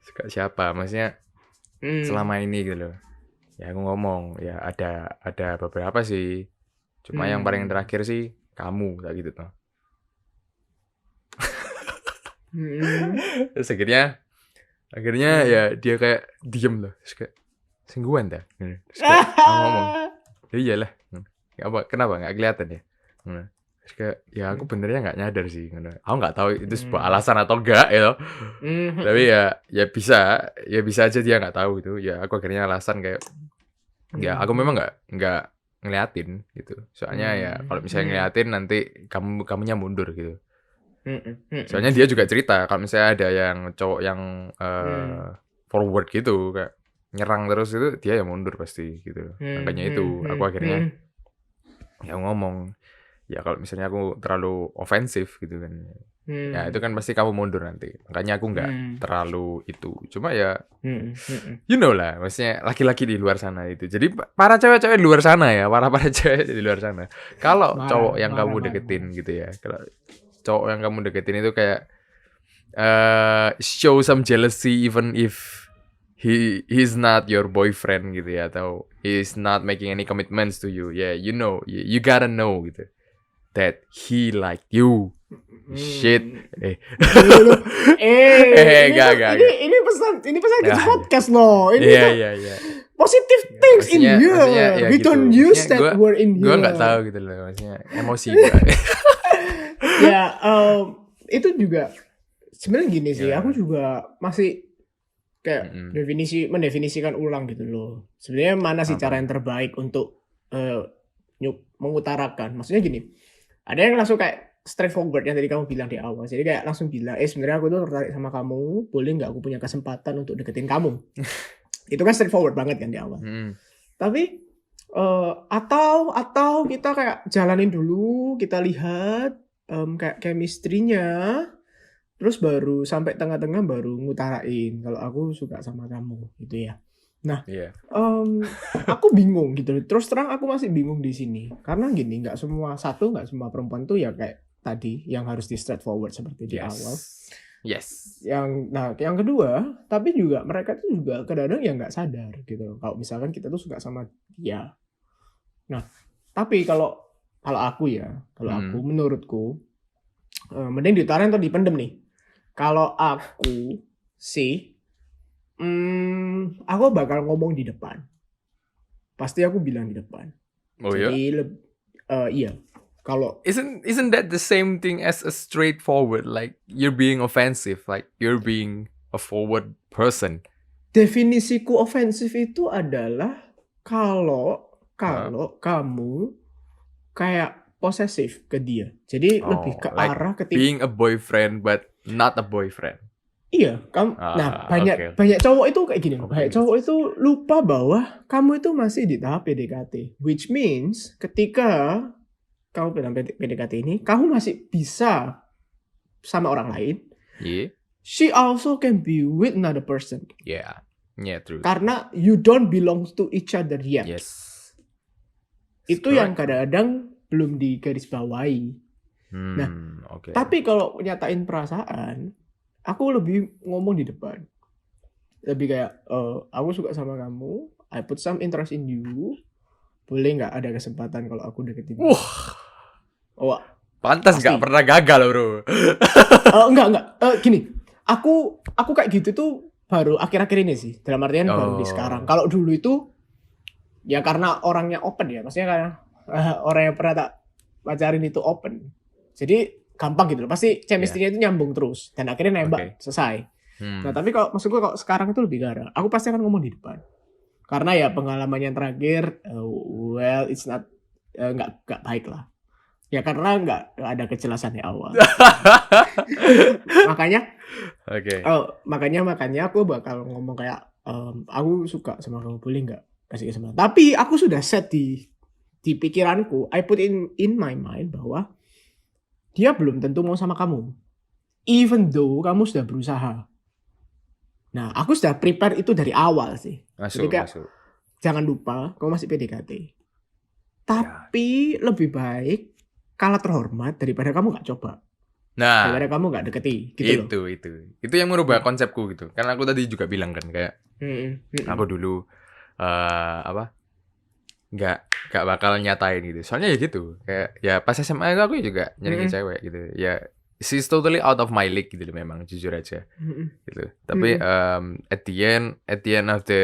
suka siapa maksudnya selama ini gitu loh. Ya aku ngomong ya ada beberapa sih, Cuma yang paling terakhir sih kamu kayak gitu tuh. Terus akhirnya ya dia kayak diem loh. Terus kayak singguan dah. Terus kayak ngomong, ya iyalah. Apa kenapa nggak kelihatan ya? Terus kayak ya aku benernya nggak nyadar sih. Aku nggak tahu itu sebuah alasan atau enggak ya. Tapi ya bisa aja dia nggak tahu gitu. Ya aku akhirnya alasan kayak ya aku memang nggak ngeliatin gitu. Soalnya ya kalau misalnya ngeliatin nanti kamunya mundur gitu. Soalnya dia juga cerita kalau misalnya ada yang cowok yang forward gitu kayak nyerang terus itu dia yang mundur pasti gitu. Makanya itu aku akhirnya ya ngomong ya kalau misalnya aku terlalu ofensif gitu kan. Ya itu kan pasti kamu mundur nanti. Makanya aku nggak terlalu itu. Cuma ya you know lah, maksudnya laki-laki di luar sana itu. Jadi para cewek-cewek di luar sana ya, para cewek di luar sana. Kalau cowok yang kamu deketin gitu ya, kalau cowok yang kamu deketin itu kayak show some jealousy even if he's not your boyfriend gitu ya, atau he's not making any commitments to you. Yeah, you know, you gotta know gitu that he like you. Shit. Ini pesan ke podcast loh. Ini Iya. positive things in here. Ya We gitu. don't use that word in here. Gue nggak tahu gitu loh, maksudnya emosi gue. Ya, itu juga sebenarnya gini sih. Aku juga masih kayak mendefinisikan ulang gitu loh. Sebenarnya mana sih cara yang terbaik untuk mengutarakan? Maksudnya gini, ada yang langsung kayak straightforward yang tadi kamu bilang di awal. Jadi kayak langsung bilang, sebenarnya aku tuh tertarik sama kamu, boleh nggak aku punya kesempatan untuk deketin kamu? Itu kan straightforward banget kan di awal. Tapi atau kita kayak jalanin dulu, kita lihat kayak chemistry-nya, terus baru sampai tengah-tengah baru ngutarain kalau aku suka sama kamu gitu ya. Nah, aku bingung gitu. Terus terang aku masih bingung di sini karena gini, nggak semua perempuan tuh ya kayak tadi yang harus di straightforward seperti di awal. Yes. Yang kedua, tapi juga mereka tuh juga kadang-kadang ya nggak sadar gitu. Kalau misalkan kita tuh suka sama dia. Nah, tapi kalau aku menurutku mending diutarain atau dipendem nih. Kalau aku sih, aku bakal ngomong di depan. Pasti aku bilang di depan. Oh jadi, iya. Kalau isn't that the same thing as a straightforward, like you're being offensive, like you're being a forward person? Definisiku ofensif itu adalah kalau kamu kayak posesif ke dia. Jadi lebih ke like arah ketika being a boyfriend but not a boyfriend. Iya, banyak cowok itu kayak gini. Banyak cowok itu lupa bahwa kamu itu masih di tahap PDKT, which means ketika kamu bilang PDKT ini, kamu masih bisa sama orang lain. Yeah. She also can be with another person. Yeah, true. Karena you don't belong to each other yet. Yes. Itu yang kadang-kadang belum digarisbawahi. Nah, tapi kalau nyatain perasaan, aku lebih ngomong di depan. Lebih kayak, aku suka sama kamu, I put some interest in you. Boleh nggak ada kesempatan kalau aku deketin? Pantas nggak pernah gagal bro. Enggak. Gini, aku kayak gitu tuh baru akhir-akhir ini sih. Dalam artian baru di sekarang. Kalau dulu itu ya karena orangnya open ya. Maksudnya karena orang yang pernah tak pacarin itu open. Jadi gampang gitu loh. Pasti chemistry-nya itu nyambung terus. Dan akhirnya nembak, selesai. Nah tapi kalau maksud gue kalau sekarang itu lebih garang. Aku pasti akan ngomong di depan. Karena ya pengalaman yang terakhir, it's not, nggak baik lah. Ya karena nggak ada kejelasan di awal. Makanya aku bakal ngomong kayak, aku suka sama kamu, boleh nggak kasih kesempatan. Tapi aku sudah set di pikiranku, I put in my mind bahwa dia belum tentu mau sama kamu. Even though kamu sudah berusaha. Nah, aku sudah prepare itu dari awal sih. Jadi kayak, jangan lupa, kamu masih PDKT. Tapi lebih baik kalah terhormat daripada kamu nggak coba. Nah, daripada kamu nggak deketi. Gitu itu yang merubah konsepku gitu. Karena aku tadi juga bilang kan kayak, aku dulu nggak bakal nyatain gitu. Soalnya ya gitu, kayak ya pas SMA itu aku juga nyenengin Mm-mm. cewek gitu. Ya she's totally out of my league gitu loh, memang jujur aja Mm-mm. gitu. Tapi Mm-mm. at the end of the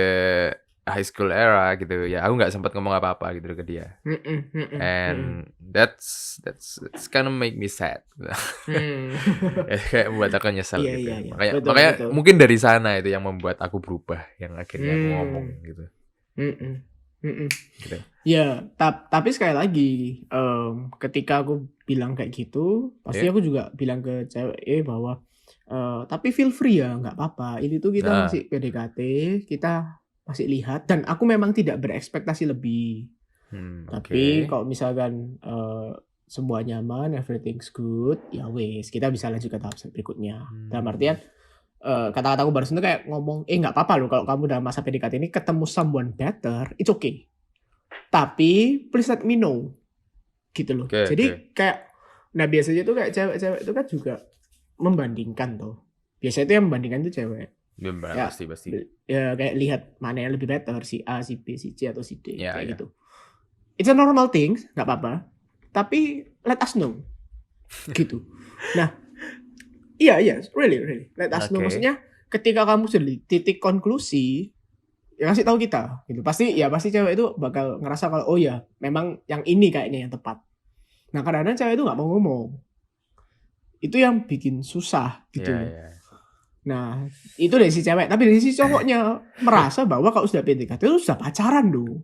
high school era gitu ya, aku nggak sempat ngomong apa-apa gitu loh ke dia. Mm-mm. Mm-mm. Mm-mm. And that's kind of make me sad. Hmm. Ya, kayak membuat aku nyesel Iya, gitu. iya, iya. Makanya Betul, makanya betul. mungkin dari sana itu yang membuat aku berubah, yang akhirnya aku ngomong Hmm. gitu. Mm-mm. Mm-mm. Gitu. Ya, tapi sekali lagi, ketika aku bilang kayak gitu, pasti Ya. aku juga bilang ke cewek bahwa tapi feel free ya, nggak apa-apa. Ini tuh kita Nah, masih PDKT, kita masih lihat, dan aku memang tidak berekspektasi lebih. Tapi oke. kalau misalkan semua nyaman, everything's good, ya wes, kita bisa lanjut ke tahap berikutnya. Dalam artian, kata-kataku barusan itu kayak ngomong, nggak apa-apa loh kalau kamu dalam masa PDKT ini ketemu someone better, it's okay. Tapi please let me know, gitu loh. Oke, Jadi oke. kayak, nah biasanya tuh kayak cewek-cewek itu kan juga membandingkan tuh. Biasanya itu yang membandingkan tuh cewek. Ya, Pasti. ya kayak lihat mana yang lebih better, si A, si B, si C atau si D, Ya, kayak ya. gitu. It's a normal thing, nggak apa-apa. Tapi let us know, gitu. Nah, iya, really, let us know. Oke. Maksudnya ketika kamu sudah di titik konklusi, ya kasih tahu kita, gitu. Pasti cewek itu bakal ngerasa kalau oh ya, memang yang ini kayaknya yang tepat. Nah, kadang-kadang cewek itu nggak mau ngomong. Itu yang bikin susah, gitu Ya, loh. ya. Nah, itu dari si cewek. Tapi dari si cowoknya merasa bahwa kalau sudah PDKT itu sudah pacaran dong.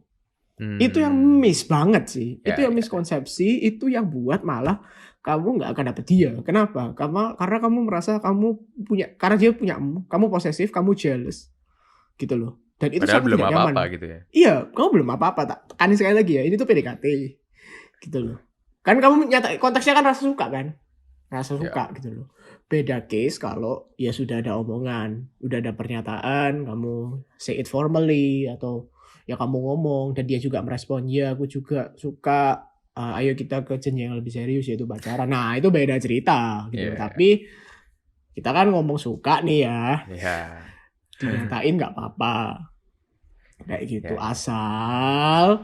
Itu yang miss banget sih. Ya, Itu yang ya. miskonsepsi. Itu yang buat malah kamu nggak akan dapet dia. Kenapa? Karena kamu merasa kamu punya, karena dia punya kamu posesif, kamu jealous, gitu loh. Dan itu Padahal sangat belum tidak nyaman. apa-apa gitu ya. Iya, kamu belum apa-apa. Tak tekanin sekali lagi ya. Ini tuh PDKT, gitu loh. Kan kamu nyata konteksnya kan rasa suka kan, rasa suka gitu loh. Beda case kalau ya sudah ada omongan, udah ada pernyataan, kamu say it formally atau ya kamu ngomong dan dia juga merespon, ya aku juga suka, ayo kita ke jenjang yang lebih serius yaitu pacaran. Nah itu beda cerita gitu. Tapi kita kan ngomong suka nih ya, dinyatain nggak apa-apa kayak gitu. Asal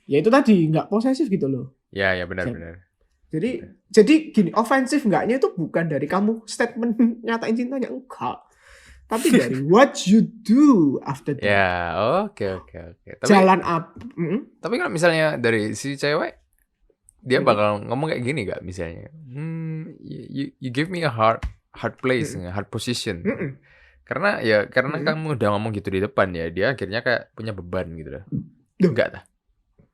ya itu tadi nggak posesif gitu loh. Ya benar. Jadi gini, ofensif enggaknya itu bukan dari kamu statement nyatain cintanya, enggak. Tapi dari what you do after that. Ya, oke. Jalan apa? Tapi kalau misalnya dari si cewek, dia bakal ngomong kayak gini gak misalnya? You give me a hard place, hard position. Karena kamu udah ngomong gitu di depan ya, dia akhirnya kayak punya beban gitu loh. Enggak lah.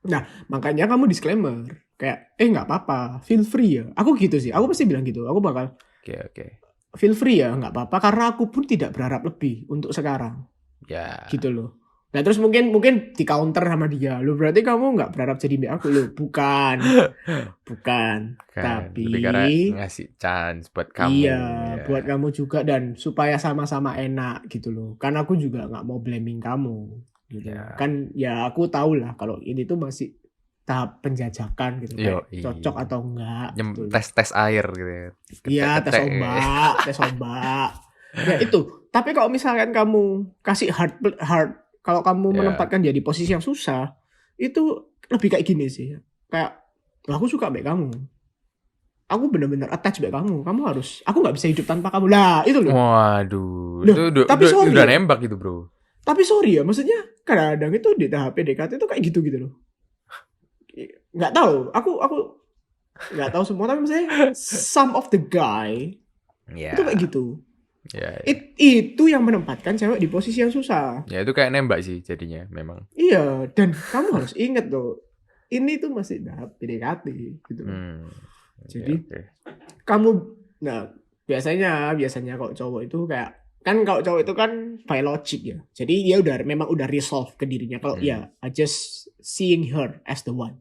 Nah, makanya kamu disclaimer. Kayak, nggak apa-apa, feel free ya. Aku gitu sih, aku pasti bilang gitu. Aku bakal, Oke. feel free ya, nggak apa-apa. Karena aku pun tidak berharap lebih untuk sekarang. Ya. Gitu loh. Nah terus mungkin di counter sama dia, lo berarti kamu nggak berharap jadi mbak aku lo? Bukan. Tapi lebih karena ngasih chance buat kamu. Iya, buat kamu juga dan supaya sama-sama enak gitu loh. Kan aku juga nggak mau blaming kamu gitu. Kan ya aku tahu lah kalau ini tuh masih tahap penjajakan gitu, kayak cocok atau enggak gitu. Tes air gitu ya. Iya, tes ombak. Ya itu. Tapi kalau misalkan kamu kasih hard, kalau kamu menempatkan dia di posisi yang susah, itu lebih kayak gini sih. Kayak, aku suka baik kamu. Aku benar-benar attach baik kamu. Aku nggak bisa hidup tanpa kamu. Lah, itu loh. Waduh, itu udah nembak gitu, bro. Tapi sorry ya, maksudnya kadang-kadang itu di tahap PDKT itu kayak gitu loh. Nggak tahu, aku nggak tahu semua, tapi misalnya some of the guy itu kayak gitu. Itu yang menempatkan cewek di posisi yang susah. Ya itu kayak nembak sih jadinya memang. Iya, dan kamu harus ingat loh, ini tuh masih tahap PDKT gitu. Jadi kamu, nah biasanya kalau cowok itu kayak, kan kalau cowok itu kan by logic ya. Jadi dia memang udah resolve ke dirinya kalau ya I just seeing her as the one.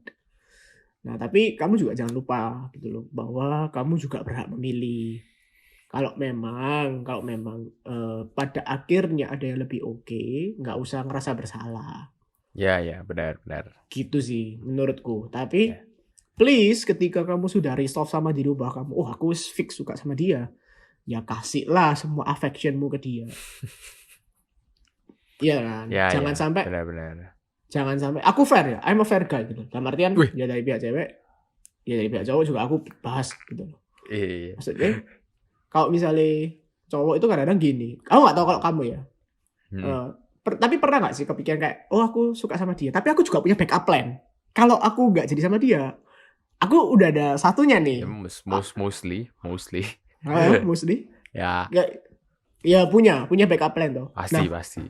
Nah, tapi kamu juga jangan lupa gitu loh, bahwa kamu juga berhak memilih. Kalau memang pada akhirnya ada yang lebih oke, nggak usah ngerasa bersalah. Ya, benar. Gitu sih menurutku. Tapi please, ketika kamu sudah resolve sama diri bahwa kamu, aku fix suka sama dia, ya kasihlah semua affectionmu ke dia. Iya kan? Jangan sampai benar. jangan sampai aku fair ya, I'm a fair guy gitu. Dalam artian Wih. ya dari pihak cewek, ya dari pihak cowok juga aku bahas gitu. Iya. Maksudnya kalau misalnya cowok itu kadang-kadang gini, aku nggak tahu kalau kamu ya. Tapi pernah nggak sih kepikiran kayak, oh aku suka sama dia, tapi aku juga punya backup plan. Kalau aku nggak jadi sama dia, aku udah ada satunya nih. Mostly. Mostly. Ya. Ya punya backup plan tuh. Pasti.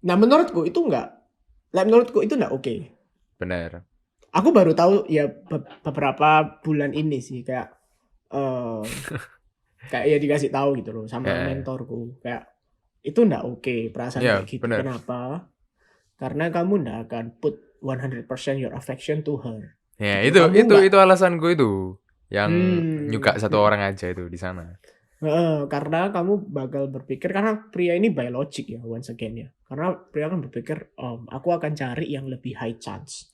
Nah menurutku itu nggak oke. Benar. Aku baru tahu ya beberapa bulan ini sih kayak kayak ya dikasih tahu gitu loh sama mentorku kayak itu nggak oke perasaan kayak gitu. Bener. Kenapa? Karena kamu nggak akan put 100% your affection to her. Ya gitu. itu alasanku itu yang nyuka satu orang aja itu di sana. Karena kamu bakal berpikir karena pria ini biologik ya once again ya. Karena pria akan berpikir aku akan cari yang lebih high chance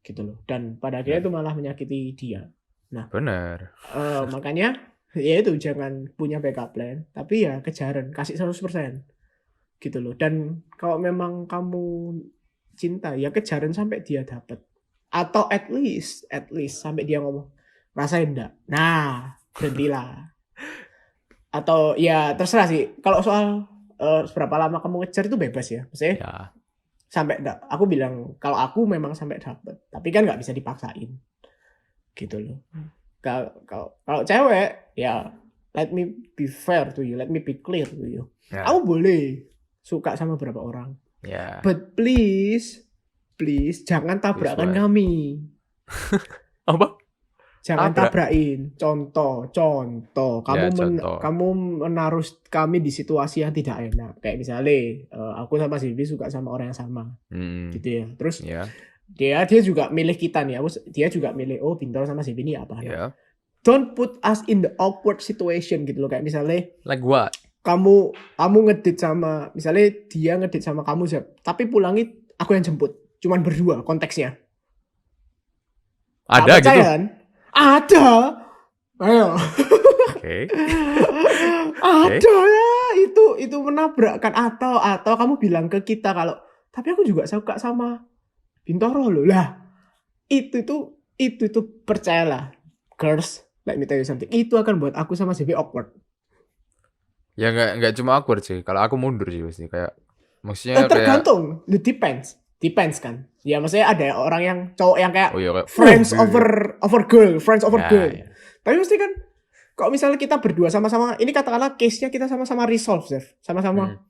gitu loh. Dan pada akhirnya itu malah menyakiti dia. Nah, benar. Makanya ya itu jangan punya backup plan, tapi ya kejaran, kasih 100% gitu loh. Dan kalau memang kamu cinta ya kejaran sampai dia dapat. Atau at least sampai dia ngomong rasain enggak. Nah, berhentilah. Atau ya terserah sih. Kalau soal seberapa lama kamu ngejar itu bebas ya. Maksudnya Ya. sampai enggak. Aku bilang kalau aku memang sampai dapat. Tapi kan nggak bisa dipaksain. Gitu loh. Kalau cewek ya let me be fair to you. Let me be clear to you. Ya. Kamu boleh suka sama berapa orang. Ya. But please jangan tabrakan kami. Apa? Jangan tabrakin. Contoh. Kamu menaruh kami di situasi yang tidak enak. Kayak misalnya aku sama Silvi suka sama orang yang sama. Gitu ya. Terus dia juga milih kita nih. Dia juga milih Bintoro sama Silvi ini apa. Yeah. Don't put us in the awkward situation gitu loh. Kayak misalnya like what? Kamu ngedate sama, misalnya dia ngedate sama kamu, tapi pulangnya aku yang jemput. Cuman berdua konteksnya. Ada gitu? Kan? Ada. Ayo. Oke. Ada ya. Itu menabrakkan atau kamu bilang ke kita kalau tapi aku juga suka sama Bintoro loh. Lah. Itu percayalah. Girls, let me tell you something. Itu akan buat aku sama Zevi awkward. Ya enggak cuma awkward sih. Kalau aku mundur sih pasti kayak maksudnya tergantung. It depends kan. Ya maksudnya ada orang yang cowok yang kayak friends over girl. Yeah. Tapi mesti kan kalau misalnya kita berdua sama-sama, ini katakanlah case-nya kita sama-sama resolve, Zev. Sama-sama.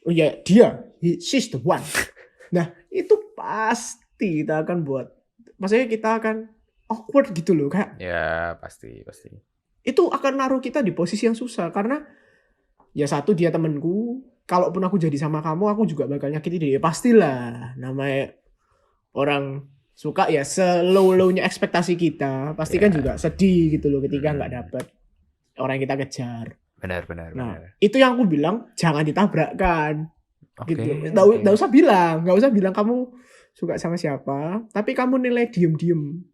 Oh ya, she's the one. Nah, itu pasti kita akan buat. Maksudnya kita akan awkward gitu loh, kayak. Ya, pasti. Itu akan naruh kita di posisi yang susah karena ya satu dia temenku. Kalaupun aku jadi sama kamu, aku juga bakal nyakiti dia. Pastilah. Namanya orang suka ya slow-lownya ekspektasi kita. Pasti kan juga sedih gitu loh ketika nggak dapet orang yang kita kejar. Benar. Nah, itu yang aku bilang jangan ditabrakkan. Okay, gitu. Nggak usah bilang kamu suka sama siapa. Tapi kamu nilai diem-diem.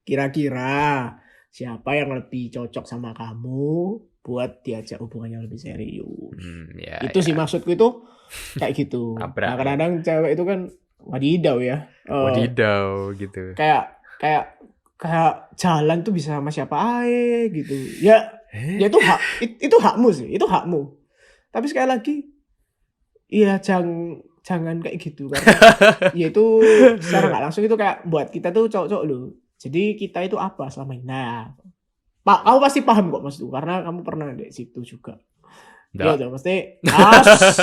Kira-kira siapa yang lebih cocok sama kamu buat diajak hubungannya lebih serius. Itu sih maksudku itu kayak gitu. Nah, kadang-kadang cewek itu kan wadidaw ya. Wadidaw gitu. Kayak jalan tuh bisa sama siapa aja gitu. Ya itu hakmu sih. Itu hakmu. Tapi sekali lagi iya jangan kayak gitu kan. Ya itu secara nggak langsung itu kayak buat kita tuh cowok-cowok loh. Jadi kita itu apa selama ini? Nah, Pak, kamu pasti paham kok maksudku karena kamu pernah di situ juga. Iya tuh, mesti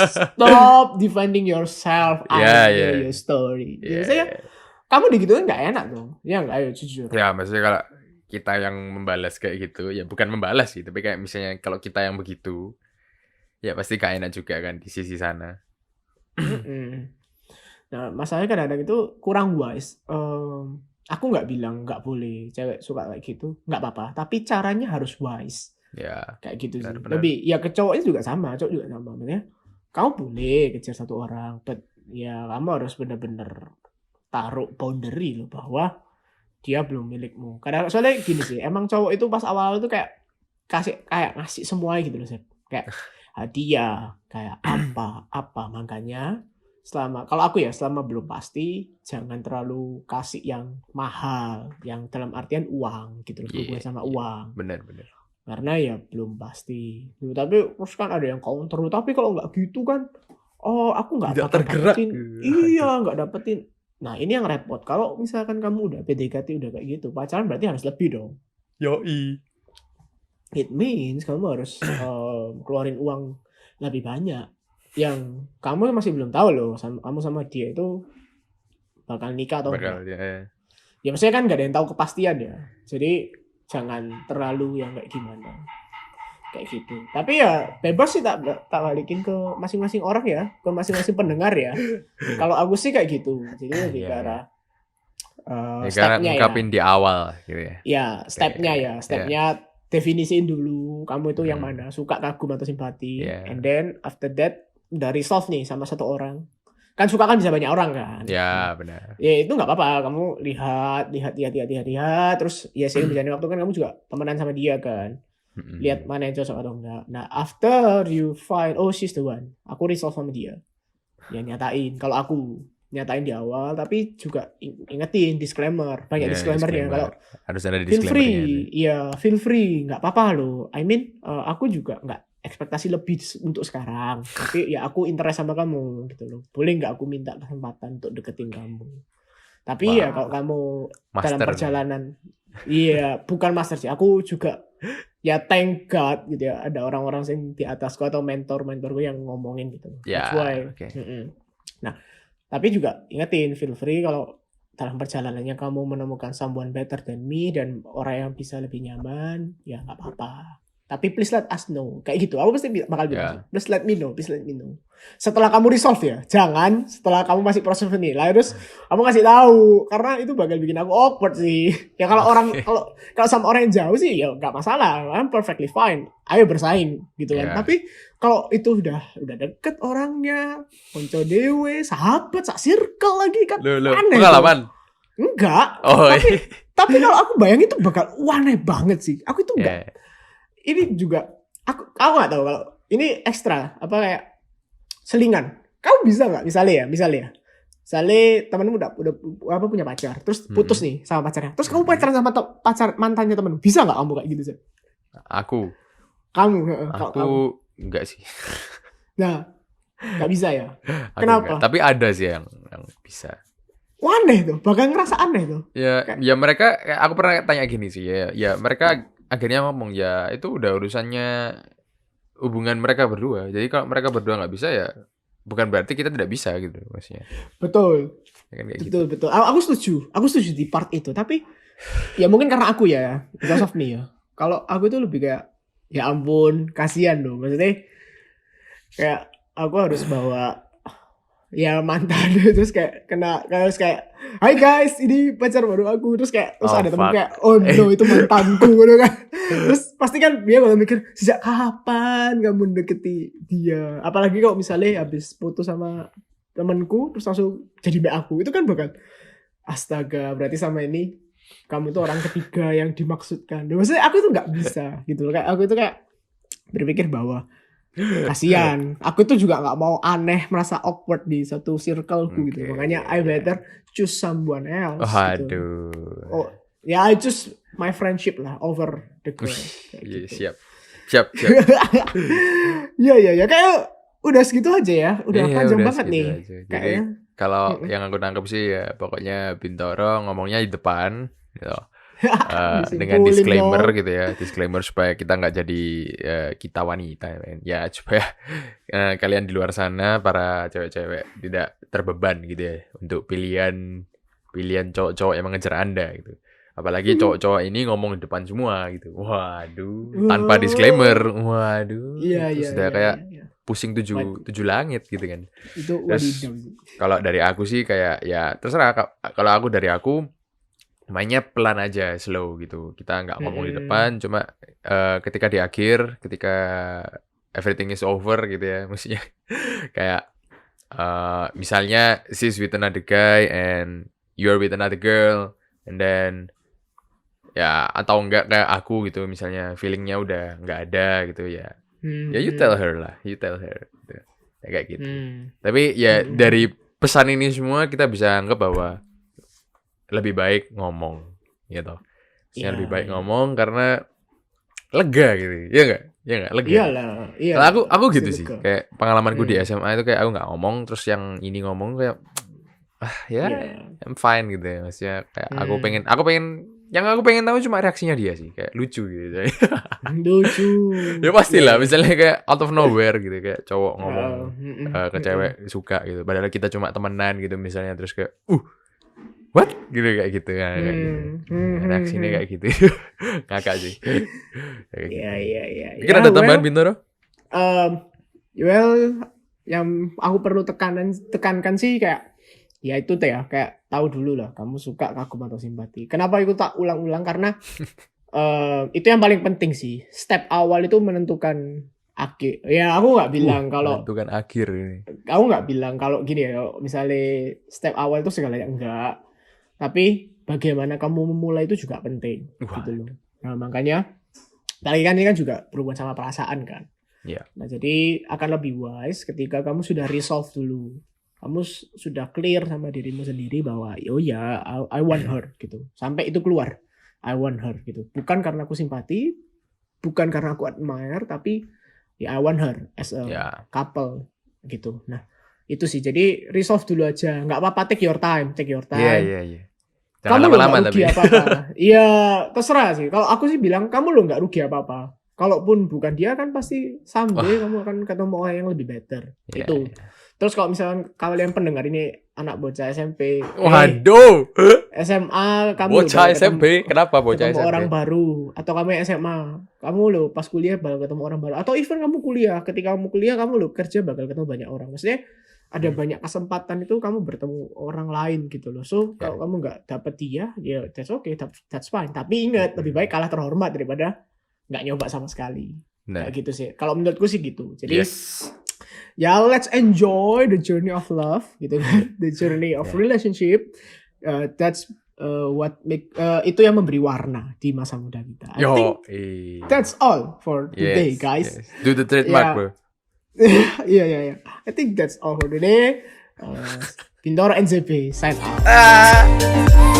stop defending yourself after your story. Maksudnya kamu digituin nggak enak tuh. Ya nggak, ayo jujur. Ya, maksudnya kalau kita yang membalas kayak gitu, ya bukan membalas sih, tapi kayak misalnya kalau kita yang begitu, ya pasti gak enak juga kan di sisi sana. Nah, masalahnya kadang-kadang itu kurang wise. Aku nggak bilang nggak boleh cewek suka kayak gitu, nggak apa-apa. Tapi caranya harus wise. Ya. Kayak gitu sih. Lebih ya ke cowoknya juga sama, cowok juga sama. Maksudnya kamu boleh kejar satu orang, but ya kamu harus benar-benar taruh boundary loh bahwa dia belum milikmu. Kadang soalnya gini sih, emang cowok itu pas awal itu kayak ngasih semua gitu loh, Sep. Kayak hadiah, kayak apa makanya kalau aku ya selama belum pasti jangan terlalu kasih yang mahal, yang dalam artian uang gitu loh, berhubungan sama uang. Benar. Karena ya belum pasti. Tapi terus kan ada yang counter, tapi kalau nggak gitu kan, aku nggak Tidak bakal tergerak. dapetin. Iya, nggak dapetin. Nah ini yang repot. Kalau misalkan kamu udah PDKT udah kayak gitu, pacaran berarti harus lebih dong. Yoi. It means kamu harus keluarin uang lebih banyak. Yang kamu masih belum tahu loh, kamu sama dia itu bakal nikah atau enggak. Ya maksudnya kan nggak ada yang tahu kepastian ya. Jadi jangan terlalu yang kayak gimana. Kayak gitu. Tapi ya bebas sih tak balikin ke masing-masing orang ya, ke masing-masing pendengar ya. Kalau aku sih kayak gitu. Jadi lebih ke arah stepnya ngungkapin di awal gitu ya. Ya, stepnya definisiin dulu kamu itu yang mana, suka, kagum atau simpati. And then after that udah resolve nih sama satu orang. Kan suka kan bisa banyak orang kan. Ya, benar. Ya itu nggak apa-apa, kamu lihat terus ya seiring berjalannya waktu kan kamu juga temenan sama dia kan. Lihat mana yang cocok atau enggak. Nah, after you find she's the one, aku resolve sama dia. Ya nyatain kalau aku nyatain di awal, tapi juga ingetin disclaimer, banyak disclaimernya. Kalau harus ada disclaimernya. Feel free, nggak apa-apa loh. I mean, aku juga nggak ekspektasi lebih untuk sekarang, tapi ya aku interest sama kamu gitu loh. Boleh nggak aku minta kesempatan untuk deketin kamu? Tapi ya kalau kamu master dalam perjalanan, bukan master sih. Aku juga ya thank God gitu ya, ada orang-orang yang di atasku atau mentor-mentorku yang ngomongin gitu. That's why. Nah, tapi juga ingetin, feel free kalau dalam perjalanannya kamu menemukan someone better than me dan orang yang bisa lebih nyaman, ya nggak apa-apa. Tapi please let us know. Kayak gitu. Aku pasti bakal bilang, please let me know. Setelah kamu resolve ya. Jangan setelah kamu masih proses penilai terus kamu kasih tahu, karena itu bakal bikin aku awkward sih. Ya kalau kalau sama orang yang jauh sih ya nggak masalah. I'm perfectly fine. Ayo bersaing gitu kan. Tapi kalau itu udah deket orangnya, konco dewe, sahabat, sak circle lagi kan. Aneh. Pengalaman? Enggak. Tapi kalau aku bayangin itu bakal aneh banget sih. Aku itu enggak. Ini juga aku nggak tahu kalau ini ekstra apa kayak selingan. Kamu bisa nggak misalnya temenmu udah punya pacar, terus putus nih sama pacarnya, terus kamu pacaran sama pacar mantannya temenmu, bisa nggak kamu kayak gitu sih? Kamu enggak sih. Nah, nggak bisa ya? Kenapa? Tapi ada sih yang bisa. Aneh tuh, bakal ngerasa aneh tuh. Ya mereka, aku pernah tanya gini sih ya mereka akhirnya ngomong ya itu udah urusannya hubungan mereka berdua. Jadi kalau mereka berdua nggak bisa ya bukan berarti kita tidak bisa gitu maksudnya. Betul. Ya kan, betul. Aku setuju di part itu. Tapi ya mungkin karena aku ya, because of me ya. Kalau aku itu lebih kayak ya ampun, kasihan loh. Maksudnya kayak aku harus bawa ya mantan terus kayak hai guys, ini pacar baru aku, terus ada temen kayak no itu mantanku gitu kan. Terus pasti kan dia bakal mikir sejak kapan kamu deketi dia, apalagi kalau misalnya habis putus sama temanku terus langsung jadi mbak aku, itu kan bakal astaga, berarti sama ini kamu tuh orang ketiga yang dimaksudkan. Maksudnya aku tuh nggak bisa gitu loh, kayak aku itu kayak berpikir bahwa kasian, aku tuh juga nggak mau aneh, merasa awkward di satu circleku gitu. Makanya I better choose someone else. Gitu. I choose my friendship lah over the girl. Gitu. Siap. Ya kayak udah segitu aja ya, udah panjang banget nih. Kayaknya kalau yang aku nangkep sih ya pokoknya Bintoro ngomongnya di depan gitu. Dengan disclaimer gitu ya, disclaimer supaya kita nggak jadi kita wanita ya, supaya kalian di luar sana para cewek-cewek tidak terbeban gitu ya untuk pilihan cowok-cowok yang mengejar Anda gitu. Apalagi cowok-cowok ini ngomong di depan semua gitu. Waduh, tanpa disclaimer. Waduh. Itu sudah kayak pusing tujuh langit gitu kan. Itu kalau dari aku sih kayak ya terserah, kalau aku dari aku mainnya pelan aja, slow gitu. Kita nggak ngomong di depan, cuma ketika di akhir, ketika everything is over gitu ya, maksudnya kayak misalnya she's with another guy and you're with another girl, and then ya atau enggak kayak aku gitu, misalnya feelingnya udah nggak ada gitu ya, ya you tell her gitu. kayak gitu. Tapi ya dari pesan ini semua kita bisa anggap bahwa lebih baik ngomong gitu. Lebih baik ngomong karena lega gitu. Iya enggak? Lega. Iyalah. Kalau aku gitu sih. Lega. Kayak pengalamanku di SMA itu kayak aku nggak ngomong, terus yang ini ngomong kayak I'm fine gitu ya. Maksudnya kayak aku pengen tahu cuma reaksinya dia sih, kayak lucu gitu. Lucu. Ya pastilah, misalnya kayak out of nowhere gitu, kayak cowok ngomong ke cewek suka gitu, padahal kita cuma temenan gitu misalnya, terus kayak what gitu kayak gitu ya, kayak gitu. Reaksinya kayak gitu. Ngakak sih. Iya. Mungkin ada tambahan Bintoro? Well, yang aku perlu tekankan sih kayak ya itu teh ya, kayak tahu dulu lah kamu suka, kagum atau simpati. Kenapa itu tak ulang-ulang? Karena itu yang paling penting sih. Step awal itu menentukan akhir. Ya aku nggak bilang kalau menentukan akhir ini. Aku nggak bilang kalau gini ya, misalnya step awal itu segalanya, enggak. Tapi bagaimana kamu memulai itu juga penting. Gitu loh. Nah makanya tadi kan ini kan juga berhubungan sama perasaan kan. Yeah. Nah jadi akan lebih wise ketika kamu sudah resolve dulu. Kamu sudah clear sama dirimu sendiri bahwa I want her gitu. Sampai itu keluar, I want her gitu. Bukan karena aku simpati, bukan karena aku admire, tapi I want her as a couple gitu. Nah itu sih, jadi resolve dulu aja. Nggak apa-apa, take your time. Iya. Kamu lo nggak rugi apa-apa. Iya terserah sih. Kalau aku sih bilang kamu lo nggak rugi apa-apa. Kalaupun bukan dia kan pasti someday kamu akan ketemu orang yang lebih better. Itu. Terus kalau misalnya kalian pendengar ini anak bocah SMP, waduh, SMA kamu bocah SMP, kenapa bocah SMP? Orang baru, atau kamu SMA, kamu lo pas kuliah bakal ketemu orang baru, atau even kamu kuliah, ketika kamu kuliah kamu lo kerja bakal ketemu banyak orang. Maksudnya ada banyak kesempatan itu kamu bertemu orang lain gitu loh. So kalau kamu nggak dapet dia, ya that's okay, that's fine. Tapi ingat, lebih baik kalah terhormat daripada nggak nyoba sama sekali. Kayak gitu sih. Kalau menurutku sih gitu. Jadi ya let's enjoy the journey of love gitu kan, the journey of relationship. That's what make itu yang memberi warna di masa muda kita. I think that's all for today, guys. Do the trademark, bro. Yeah. I think that's all for today. Bintoro NZP sign out.